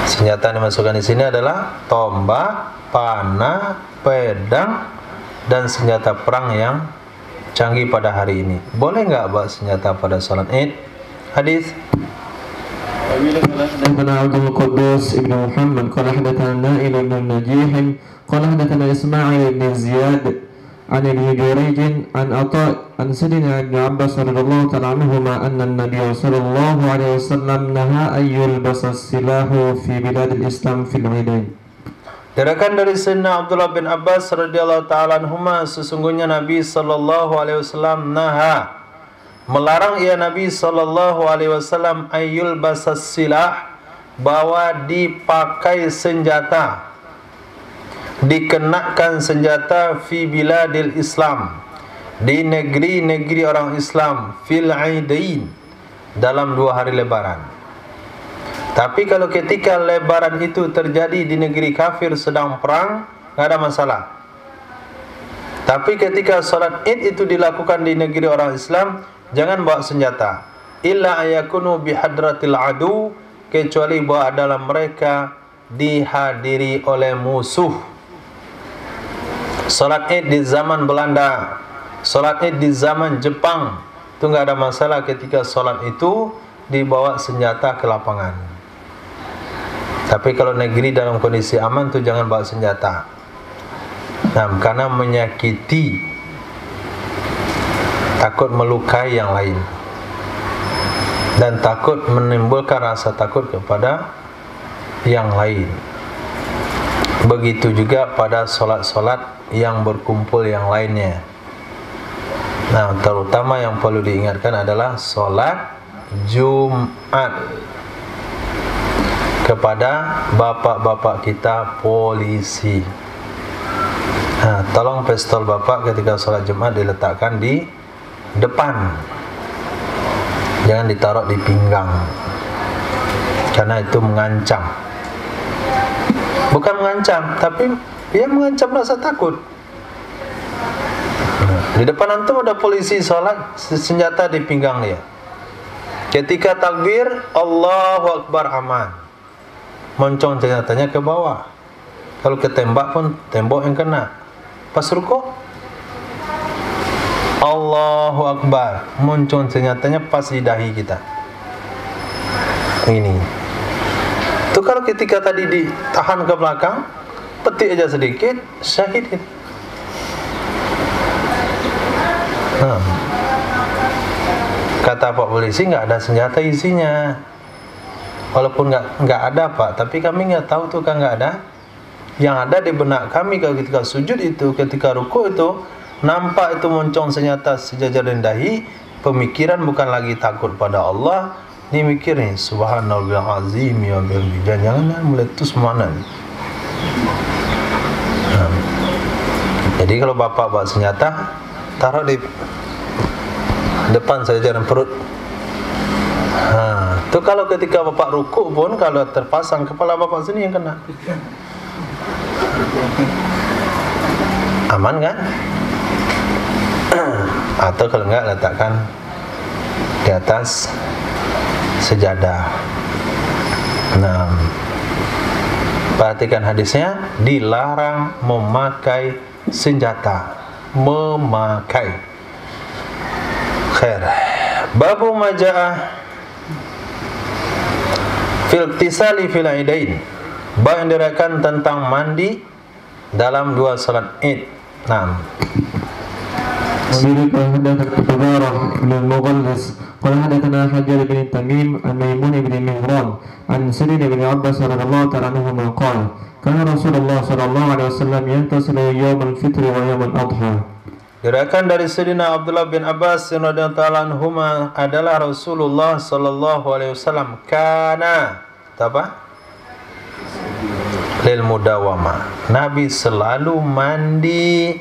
Senjata yang dimasukkan di sini adalah tombak, panah, pedang, dan senjata perang yang canggih pada hari ini. Boleh nggak bawa senjata pada salat Id? Hadis. حدثنا عبد القدوس بن محمد قال حدثنا نائل بن نجيح قال حدثنا إسماعيل بن زياد عن ابن جريج عن عطاء عن سيدنا ابن عباس رضي الله تعالى عنهما أن النبي صلى الله عليه وسلم نهى أن يلبس السلاح في بلاد الإسلام في العيدين. Diriwayatkan dari Sayyidina Abdullah bin Abbas radhiyallahu taala anhuma, sesungguhnya Nabi sallallahu alaihi wasallam melarang ia Nabi sallallahu alaihi wasallam ayyul basas silah, bahwa dipakai senjata, dikenakan senjata fi biladil Islam, di negeri-negeri orang Islam, fil aidain, dalam 2 hari lebaran. Tapi kalau ketika lebaran itu terjadi di negeri kafir sedang perang, enggak ada masalah. Tapi ketika salat Id itu dilakukan di negeri orang Islam, jangan bawa senjata. Illa ayakunu bihadratil adu, kecuali bahwa dalam mereka dihadiri oleh musuh. Salat Id di zaman Belanda, salat Id di zaman Jepang, itu enggak ada masalah ketika salat itu dibawa senjata ke lapangan. Tapi kalau negeri dalam kondisi aman tu jangan bawa senjata. Karena menyakiti, takut melukai yang lain, dan takut menimbulkan rasa takut kepada yang lain. Begitu juga pada solat-solat yang berkumpul yang lainnya. Nah, terutama yang perlu diingatkan adalah solat Jumat kepada bapak-bapak kita polisi. Nah, tolong pistol bapak ketika solat Jumat diletakkan di depan, jangan ditaruh di pinggang, karena itu mengancam. Bukan mengancam, tapi dia mengancam rasa takut. Di depan antum ada polisi sholat, senjata di pinggang dia. Ketika takbir, Allahu Akbar, aman. Moncong senjatanya ke bawah. Kalau ketembak pun tembok yang kena. Pas rukuk, Allahu Akbar, moncong senjatanya pas di dahi kita. Ini. Itu kalau ketika tadi ditahan ke belakang, petik aja sedikit, syahid. Nah, kata Pak polisi, nggak ada senjata isinya. Walaupun nggak ada Pak, tapi kami nggak tahu tuh kan nggak ada. Yang ada di benak kami kalau ketika sujud itu, ketika ruku itu, nampak itu moncong senjata sejajar dahi. Pemikiran bukan lagi takut pada Allah. Ini mikir nih, subhanallah azim ya bihamdi, jangan meletus mana. Nah, jadi kalau bapak bawa senjata, taruh di depan saja, jangan perut. Nah, itu kalau ketika bapak rukuk pun, kalau terpasang kepala bapak sini yang kena. Aman kan? Atau kalau enggak, letakkan di atas sejadah. Nah, perhatikan hadisnya, dilarang memakai senjata. Memakai. Khair. Babu maja'ah fil iktisali fil aidain. Bab yang diriwayatkan tentang mandi dalam dua salat Id. Nah. وبه قال حدثنا مبارك بن المغلس قال حدثنا حجاج بن تميم عن ميمون بن مهران عن سيدنا بن عباس رضي الله تعالى عنهما قال كان رسول الله صلى الله عليه وسلم يغتسل يوم الفطر ويوم الأضحى. Diriwayatkan dari Sayyidina Abdullah bin Abbas radhiyallahu ta'ala anhuma adalah Rasulullah sallallahu alaihi wasallam kana apa? Lil mudawama. Nabi selalu mandi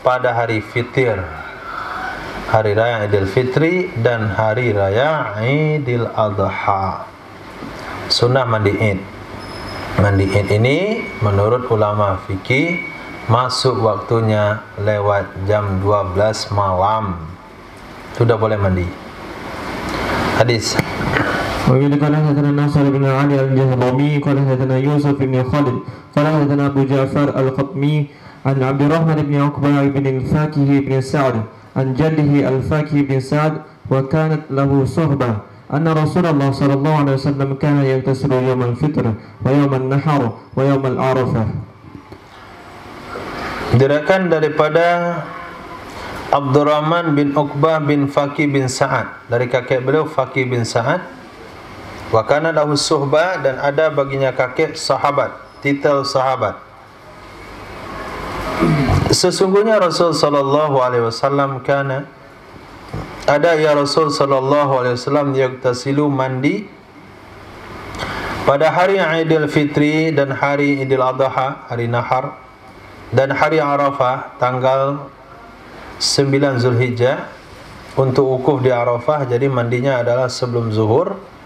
pada hari fitir, hari raya Idul Fitri dan hari raya Idul Adha. Sunnah mandi Id. Mandi Id ini menurut ulama fikih masuk waktunya lewat jam 12 malam. Sudah boleh mandi. Hadis. وقال حدثنا ناصر بن علي الجهضمي قال حدثنا يوسف بن خالد قال حدثنا أبو جعفر القطمي عن عبد الرحمن بن عقبة بن الفاكه بن سعد عن جده الفاكه بن سعد وكانت له صحبة أن رسول الله صلى الله عليه وسلم كان يغتسل يوم الفطر ويوم النحر ويوم العرفة. Diriwayatkan daripada Abdurrahman bin Uqbah bin Fakih bin Sa'ad, dari kakek beliau Fakih bin Sa'ad. Wa kana lahu suhbah, dan ada baginya kakek sahabat, titel sahabat. Sesungguhnya Rasul sallallahu alaihi wasallam kana, ada ya Rasul sallallahu alaihi wasallam yagtasilu, mandi pada hari Idul Fitri dan hari Idul Adha, hari Nahar, dan hari Arafah tanggal 9 Zulhijjah untuk wukuf di Arafah. Jadi mandinya adalah sebelum zuhur.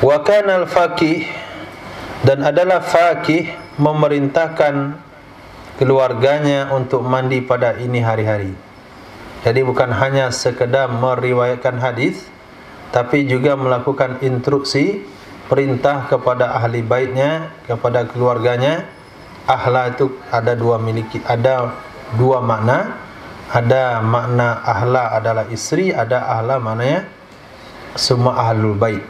Wa kana al-Fakih, dan adalah Fakih memerintahkan keluarganya untuk mandi pada ini hari-hari. Jadi bukan hanya sekedar meriwayatkan hadis, tapi juga melakukan instruksi, perintah kepada ahli baitnya, kepada keluarganya. Ahla itu ada dua makna. Ada makna ahla adalah istri, ada ahla maknanya semua ahlul bait.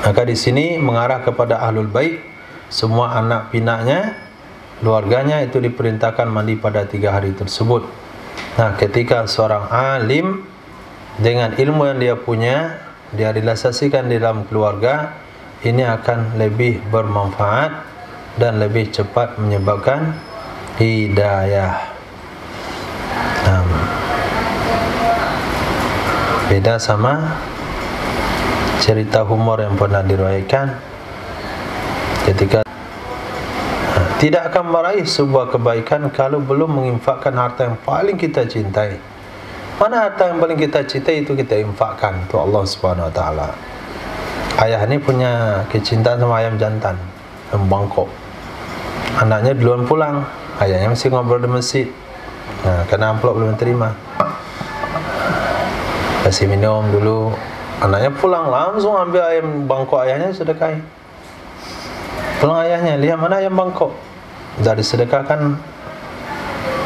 Maka di sini mengarah kepada ahlul bait, semua anak pinaknya, keluarganya itu diperintahkan mandi pada 3 hari tersebut. Nah, ketika seorang alim dengan ilmu yang dia punya, dia realisasikan di dalam keluarga, ini akan lebih bermanfaat dan lebih cepat menyebabkan hidayah. Beda sama cerita humor yang pernah diriwayatkan ketika tidak akan meraih sebuah kebaikan kalau belum menginfakkan harta yang paling kita cintai. Mana harta yang paling kita cintai itu kita infakkan untuk Allah Subhanahu wa taala. Ayah ini punya kecintaan sama ayam jantan yang bangkok. Anaknya duluan pulang, ayahnya masih ngobrol di masjid. Karena amplop belum terima. Kasih minum dulu. Anaknya pulang langsung ambil ayam bangkok ayahnya sedekahi. Pulang ayahnya, lihat mana ayam bangkok. Sudah disedekahkan.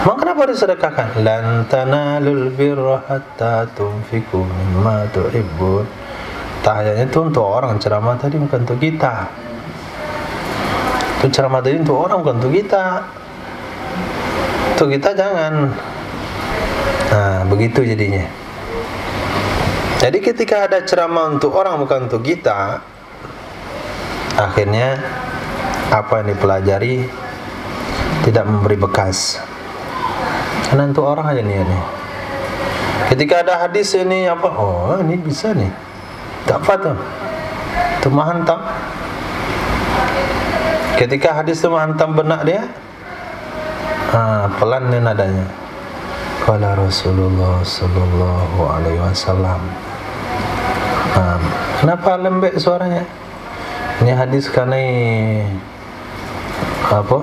Emang kenapa disedekahkan? Lan tanalul birra hatta tunfiqu mimma tuhibbun. Ayatnya itu untuk orang, ceramah tadi bukan untuk kita. Itu ceramah tadi untuk orang, bukan untuk kita. Untuk kita jangan. Begitu jadinya. Jadi ketika ada ceramah untuk orang bukan untuk kita, akhirnya apa yang dipelajari tidak memberi bekas. Karena untuk orang aja nih. Ketika ada hadis ini apa? Oh, ini bisa nih. Dapat tuh. Itu menghantam. Ketika hadis itu menghantam benak dia, pelan nih nadanya. Qala Rasulullah sallallahu alaihi wasallam. Kenapa lembek suaranya? Ini hadis karena apa?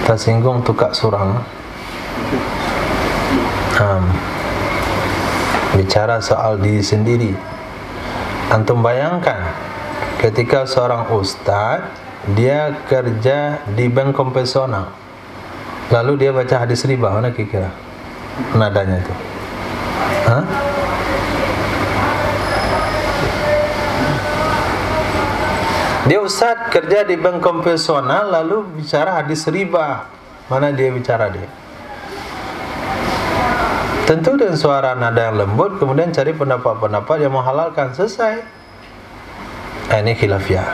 Tersinggung tukak surang. Bicara soal diri sendiri. Antum bayangkan ketika seorang ustadz dia kerja di bank konvensional, lalu dia baca hadis riba, mana kira-kira nadanya itu? Dia ustadz kerja di bank konvensional lalu bicara hadis riba, mana dia bicara dia? Tentu dengan suara nada yang lembut, kemudian cari pendapat-pendapat yang menghalalkan, selesai. Ini khilafiyah.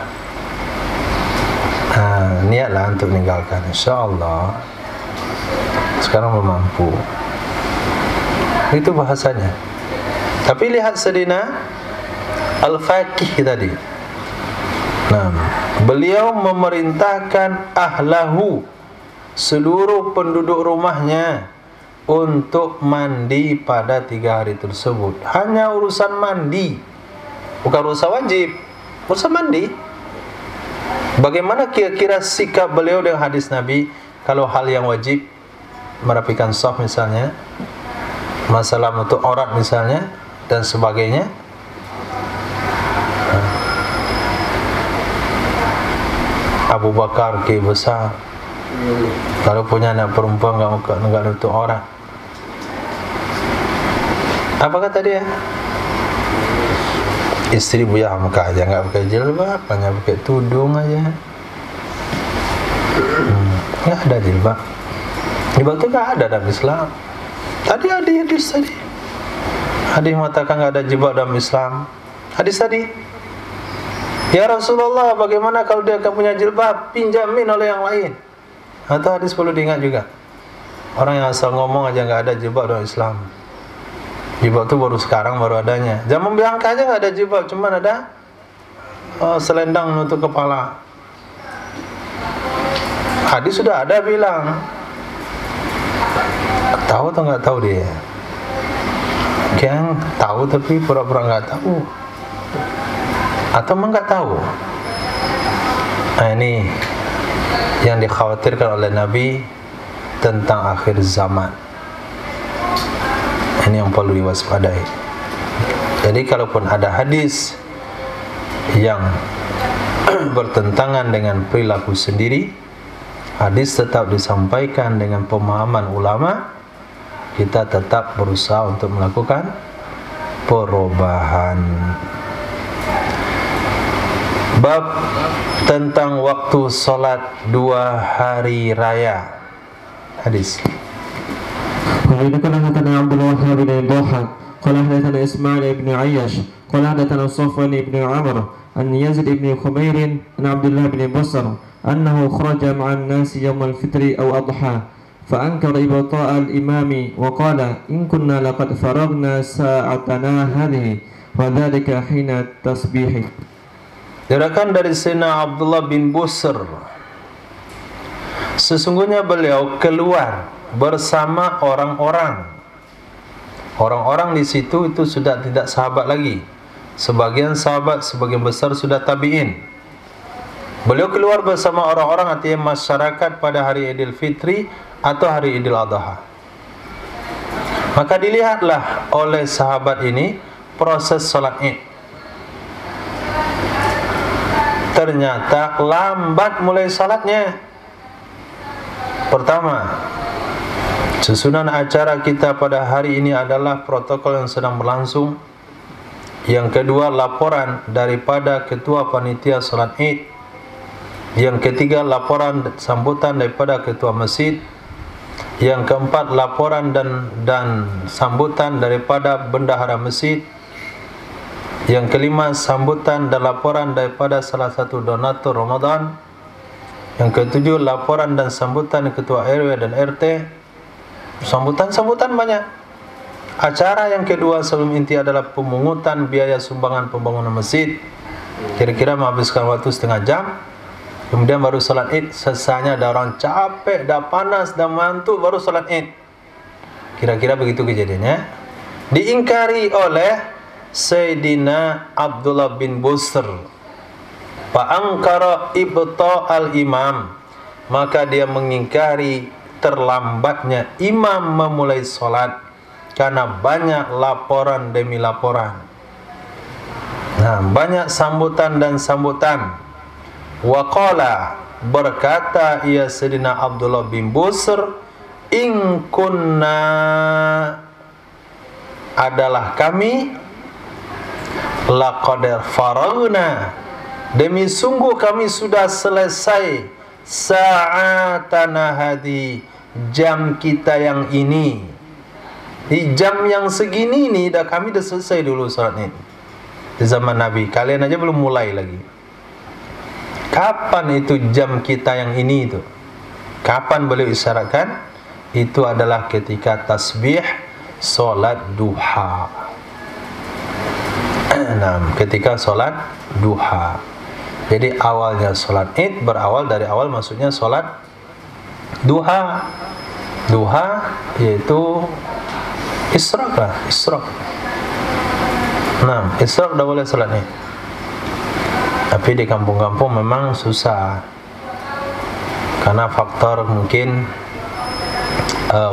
Niatlah untuk meninggalkan, insyaallah. Sekarang belum mampu. Itu bahasanya. Tapi lihat Sayyidina Al-Faqih tadi. Beliau memerintahkan ahlahu, seluruh penduduk rumahnya, untuk mandi pada 3 hari tersebut. Hanya urusan mandi, bukan urusan wajib, urusan mandi. Bagaimana kira-kira sikap beliau dengan hadis Nabi kalau hal yang wajib, merapikan shaf misalnya, masalah untuk aurat misalnya, dan sebagainya? Abu Bakar ke besar, kalau punya anak perempuan enggak nutup aurat. Apa kata dia? Istri Buya Hamka aja enggak pakai jilbab, hanya pakai tudung aja. Enggak ada jilbab. Jilbab itu enggak ada dalam Islam. Tadi ada hadis tadi. Hadis mengatakan enggak ada jilbab dalam Islam. Hadis tadi. Ya Rasulullah, bagaimana kalau dia akan punya jilbab, pinjamin oleh yang lain? Atau hadis perlu diingat juga. Orang yang asal ngomong aja enggak ada jilbab dalam Islam. Jilbab itu baru sekarang, baru adanya. Zaman Bianca aja nggak ada jilbab, cuma ada selendang menutup kepala. Hadis sudah ada bilang. Tahu atau nggak tahu dia? Yang tahu tapi pura-pura nggak tahu. Atau memang nggak tahu. Ini yang dikhawatirkan oleh Nabi tentang akhir zaman. Ini yang perlu diwaspadai. Jadi kalaupun ada hadis yang bertentangan dengan perilaku sendiri, hadis tetap disampaikan dengan pemahaman ulama, kita tetap berusaha untuk melakukan perubahan. Bab tentang waktu salat 2 hari raya. Hadis. قال حدثنا عبد الوهاب بن الضحى قال حدثنا اسماعيل بن عياش قال حدثنا صفوان بن عمرو عن يزيد بن خمير عن عبد الله بن بصر أنه خرج مع الناس يوم الفطر أو أضحى فأنكر إبطاء الإمام وقال إن كنا لقد فرغنا ساعتنا هذه وذلك حين التسبيح. Diriwayatkan dari Sayyidina Abdullah bin Busr, sesungguhnya beliau keluar bersama orang-orang. Orang-orang di situ itu sudah tidak sahabat lagi. Sebagian sahabat, sebagian besar sudah tabi'in. Beliau keluar bersama orang-orang, artinya masyarakat pada hari Idul Fitri atau hari Idul Adha. Maka dilihatlah oleh sahabat ini proses salat Id. Ternyata lambat mulai salatnya. Pertama, susunan acara kita pada hari ini adalah protokol yang sedang berlangsung. Yang kedua, laporan daripada ketua panitia salat Id. Yang ketiga, laporan sambutan daripada ketua masjid. Yang keempat, laporan dan sambutan daripada bendahara masjid. Yang kelima, sambutan dan laporan daripada salah satu donatur Ramadan. Yang ketujuh, laporan dan sambutan ketua RW dan RT. Sambutan-sambutan banyak. Acara yang kedua sebelum inti adalah pemungutan biaya sumbangan pembangunan masjid. Kira-kira menghabiskan waktu setengah jam. Kemudian baru salat Id. Sesanya dah orang capek, dah panas, dah mantuk, baru salat Id. Kira-kira begitu kejadiannya. Diingkari oleh Sayyidina Abdullah bin Busr. Fa'angkara ibta' al-imam, maka dia mengingkari terlambatnya imam memulai salat karena banyak laporan demi laporan. Nah, banyak sambutan dan sambutan. Waqala, berkata ia Sayyidina Abdullah bin Busr, in kunna, adalah kami, laqad faragna, demi sungguh kami sudah selesai, sa'atana hadi, jam kita yang ini. Di jam yang segini ni kami dah selesai dulu salat ini. Di zaman Nabi, kalian aja belum mulai lagi. Kapan itu jam kita yang ini itu? Kapan beliau isyaratkan? Itu adalah ketika tasbih solat duha. Nah, ketika solat duha. Jadi awalnya solat Id berawal dari awal, maksudnya solat duha. Duha yaitu isyraq lah, isyraq. Nah, isyraq dah boleh solat Id. Tapi di kampung-kampung memang susah karena faktor mungkin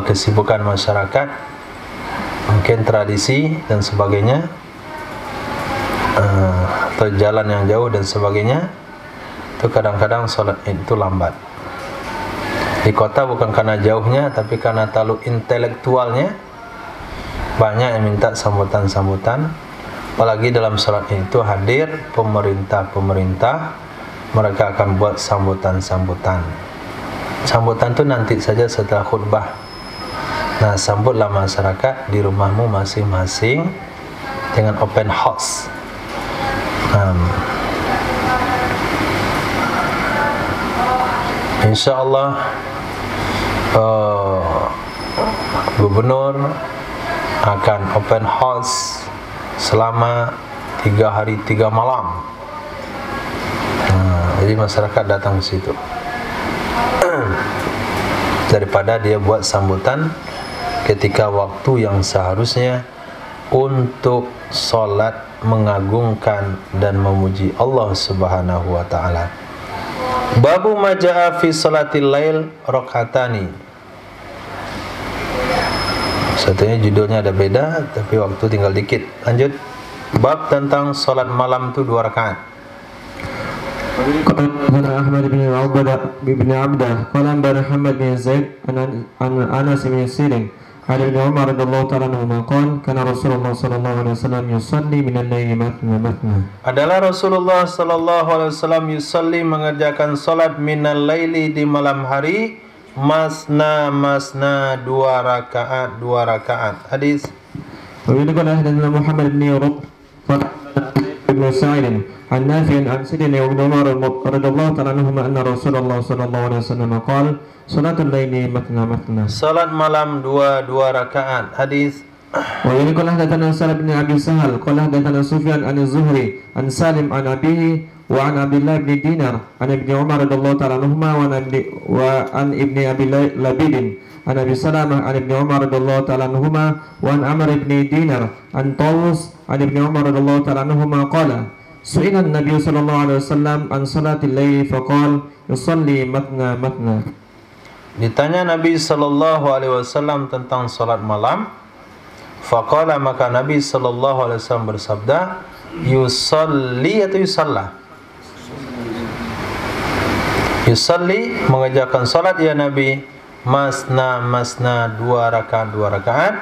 kesibukan masyarakat, mungkin tradisi dan sebagainya, atau jalan yang jauh dan sebagainya. Itu kadang-kadang sholat itu lambat. Di kota bukan karena jauhnya, tapi karena terlalu intelektualnya, banyak yang minta sambutan-sambutan. Apalagi dalam sholat itu hadir pemerintah-pemerintah, mereka akan buat sambutan-sambutan. Sambutan itu nanti saja setelah khutbah. Nah, sambutlah masyarakat di rumahmu masing-masing dengan open house. InsyaAllah gubernur akan open house selama 3 hari 3 malam. Jadi masyarakat datang ke situ. Daripada dia buat sambutan ketika waktu yang seharusnya untuk solat mengagungkan dan memuji Allah Subhanahu wa taala. Babu majaa fi salatil lail rakaatani. Satunya judulnya ada beda, tapi waktu tinggal dikit. Lanjut. Bab tentang salat malam itu 2 rakaat. Qala Ahmad bin Abdah qala Muhammad bin Zaid an Anas bin Sirin an Ibn Umar radhiyallahu ta'ala anhuma qala kana Rasulullah sallallahu alaihi wasallam yusalli min al-laili matna. Adalah Rasulullah sallallahu alaihi wasallam yusalli, mengerjakan salat min al-laili di malam hari, masna 2 rakaat. Hadis. Wa qala hadatsana Muhammad bin Yurub بن سعيد عن نافع عن سيدنا ابن عمر رضي الله تعالى عنهما أن رسول الله صلى الله عليه وسلم قال صلاة الليل مثنى مثنى. Salat malam dua rakaat. Hadis. وبه قال حدثنا سهل بن أبي سهل قال حدثنا سفيان عن الزهري عن سالم عن أبيه وعن عبد الله بن دينار عن ابن عمر رضي الله تعالى عنهما وعن ابن أبي لبيد عن أبي سلمة عن ابن عمر رضي الله تعالى عنهما وعن عمرو بن دينار عن طاووس عن ابن عمر رضي الله تعالى عنهما قال سئل النبي صلى الله عليه وسلم عن صلاة الليل فقال يصلي مثنى مثنى. Ditanya Nabi sallallahu alaihi wasallam tentang salat malam, faqala, maka Nabi sallallahu alaihi wasallam bersabda, yusalli atau yusalla? Yusalli, mengerjakan salat ya Nabi, masna dua rakaat.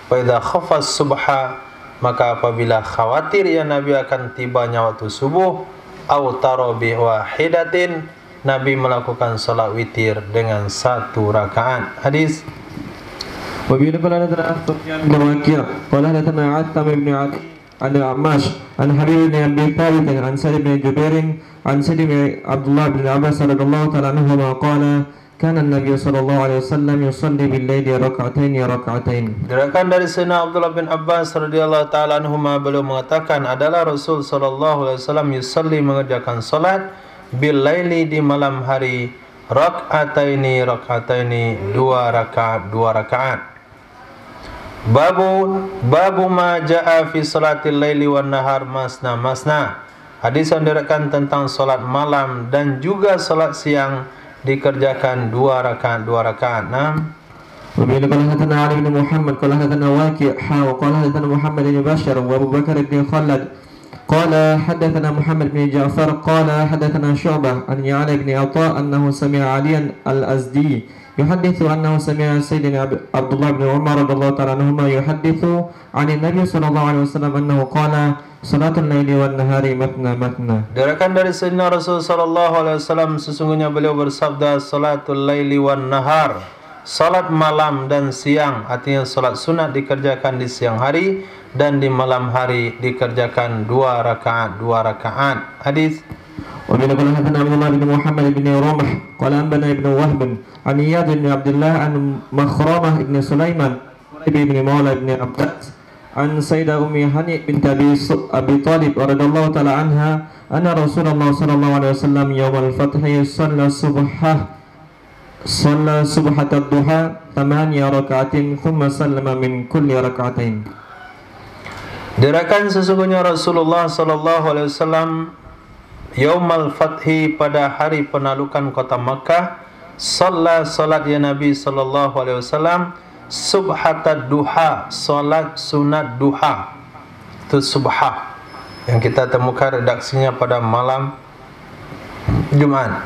Fa idza khafa subha, maka apabila khawatir ya Nabi akan tibanya waktu subuh, au tarawih wahidatin, Nabi melakukan salat witir dengan satu rakaat. Hadis. وبه قال حدثنا سفيان بن وكيع قال حدثنا عتم بن عدي عن الأعمش عن حبيب بن أبي ثابت عن سعيد بن جبير عن سيد عبد الله بن عباس رضي الله تعالى عنهما قال كان النبي صلى الله عليه وسلم يصلي بالليل ركعتين. Diriwayatkan dari Sayyidina Abdullah bin Abbas radhiyallahu taala anhuma, beliau mengatakan adalah Rasul sallallahu alaihi wasallam yusalli, mengerjakan salat bil laili, di malam hari, rakaataini dua rakaat. Babu ma jaa fi salatil laili wan nahar masna. Hadis yang diriwayatkan tentang salat malam dan juga salat siang dikerjakan dua rakaat. Nah, وبه قال حدثنا علي بن محمد قال حدثنا واكع وقال حدثنا محمد بن بشر وابو بكر بن خلد قال حدثنا محمد بن جعفر قال حدثنا شعبة عن يعلى بن عطاء أنه سمع عليا الأزدي يحدث أنه سمع سيدنا عبد الله بن عمر رضي الله تعالى عنهما يحدث عن النبي صلى الله عليه وسلم أنه قال صلاة الليل والنهار مثنى. Diriwayatkan dari Sayyidina Rasul sallallahu alaihi wasallam, sesungguhnya beliau bersabda, salatul laili wan nahar, salat malam dan siang, artinya salat sunat dikerjakan di siang hari dan di malam hari dikerjakan dua rakaat. Hadis. وبه قال حدثنا عبد الله بن محمد بن رمح قال أنبأنا ابن وهب عن إياد بن عبد الله عن مخرمة بن سليمان بن مولى بن عباس عن سيدة أم هانئ بنت أبي طالب رضي الله تعالى عنها أن رسول الله صلى الله عليه وسلم يوم الفتح صلى سبحة الضحى 8 ركعات ثم سلم من كل ركعتين. Diriwayatkan sesungguhnya Rasulullah sallallahu alaihi wasallam Yaumal Fathi, pada hari penaklukan kota Makkah, salat ya Nabi sallallahu alaihi wasallam subhatad duha, salat sunat duha. Itu subhah yang kita temukan redaksinya pada malam Jumat,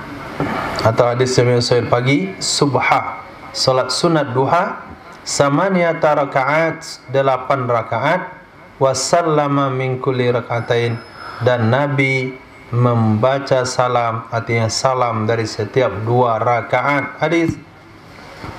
atau hadis yang sahih pagi. Subhah, salat sunat duha, samaniyata rakaat, 8 rakaat, wasallama min kulli rakaatain, dan Nabi membaca salam, artinya salam dari setiap 2 rakaat. Hadis.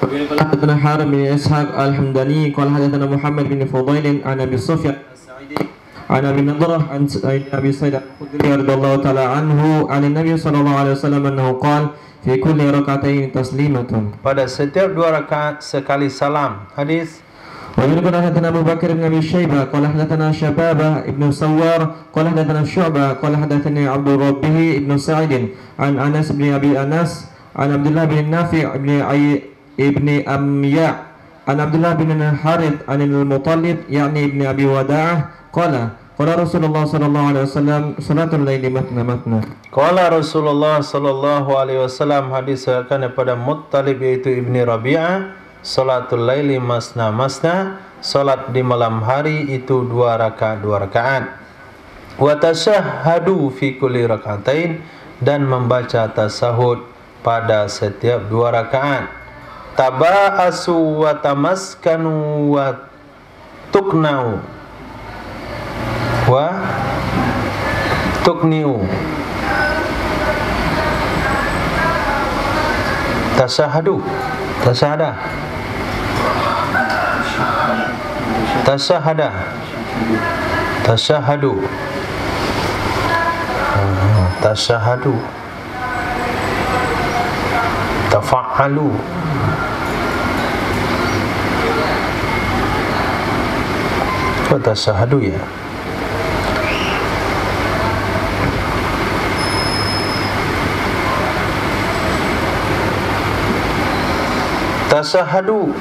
حدثنا حارم بن إسحاق الحمداني قال حدثنا محمد بن فضيل عن أبي سفيان الساعدي عن أبي نضرة عن أبي سعيد الخدري رضي الله تعالى عنه عن النبي صلى الله عليه وسلم أنه قال في كل ركعتين تسليمة. Pada setiap 2 rakaat sekali salam. Hadis. ومن قال حدثنا أبو بكر بن أبي شيبة قال حدثنا شبابة ابن سوار قال حدثنا شعبة قال حدثني عبد ربه ابن سعيد عن أنس بن أبي أنس عن عبد الله بن نافع ابن أمياء عن عبد الله بن الحارث عن المطلب يعني ابن أبي وداعة قال رسول الله صلى الله عليه وسلم صلاة الليل مثنى. Qala Rasulullah sallallahu alaihi wasallam, hadis daripada Muttalib yaitu Ibni Rabi'ah, salatul laili masna, salat di malam hari itu 2 rakaat. Wa tashahhadu fi kulli rakaatain, dan membaca tasahud pada setiap 2 rakaat. Taba'asu wa tamaskanu wa tuknau wa tukniu. Tashahadu, tashahada, tashahada, tashahadu. Tasyahadu, tafa'alu. Kok tasyahadu ya? Tasyahadu,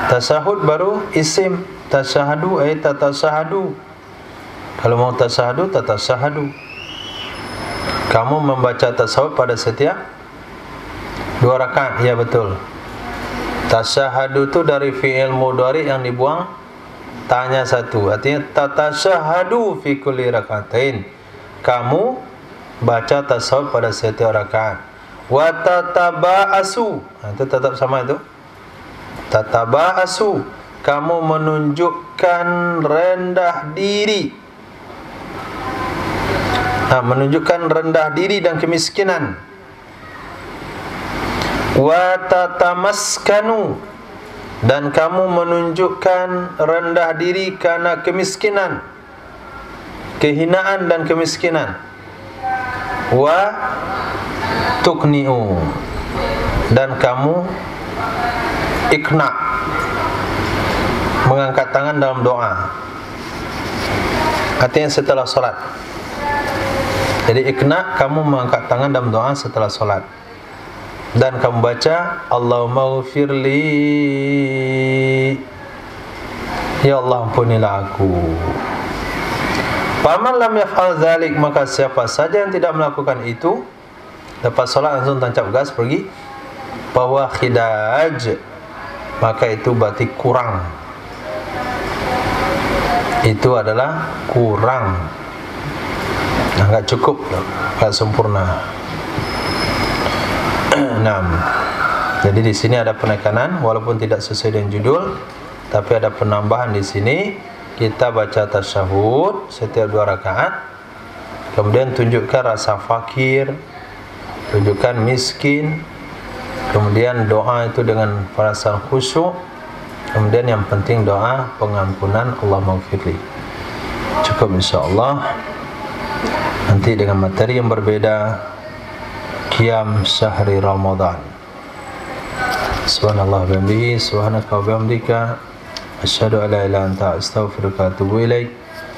tasahud baru isim. Tasyahadu ay tatasahadu. Kalau mau tasyahadu, tatasahadu. Kamu membaca tasawuf pada setiap 2 rakaat. Ya betul. Tasyahadu itu dari fi'il mudhari yang dibuang tanya satu. Artinya tatasahadu fi kulli rakaatain. Kamu baca tasawuf pada setiap rakaat. Wa tataba'asu. Itu tetap sama itu. Tataba'asu. Kamu menunjukkan rendah diri. Menunjukkan rendah diri dan kemiskinan. Wa tatamaskanu. Dan kamu menunjukkan rendah diri karena kemiskinan, kehinaan dan kemiskinan. Wa tukni'u. Dan kamu ikna, mengangkat tangan dalam doa. Artinya setelah solat. Jadi ikna, kamu mengangkat tangan dalam doa setelah solat. Dan kamu baca Allahumma ghfirli, ya Allah ampunilah aku. Faman lam yaf'al dzalik, maka siapa saja yang tidak melakukan itu, lepas solat langsung tancap gas pergi, bahwa khidaj, maka itu berarti kurang. Itu adalah kurang. Enggak cukup, enggak sempurna. 6. Jadi di sini ada penekanan walaupun tidak sesuai dengan judul, tapi ada penambahan di sini. Kita baca tasyahud setiap 2 rakaat. Kemudian tunjukkan rasa fakir, tunjukkan miskin. Kemudian doa itu dengan perasaan khusyuk. Kemudian yang penting doa pengampunan, Allahumma ghfirli. Cukup insyaallah. Nanti dengan materi yang berbeda, qiyam syahri Ramadan. Subhanallah bihamdihi, subhanaka wa bihamdika, asyhadu an la ilaha illa anta, astaghfiruka wa atubu ilaik.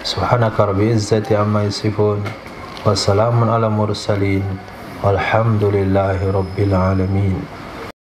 Subhanaka rabbil izzati amma yasifun, wa salamun ala mursalin, walhamdulillahi rabbil alamin.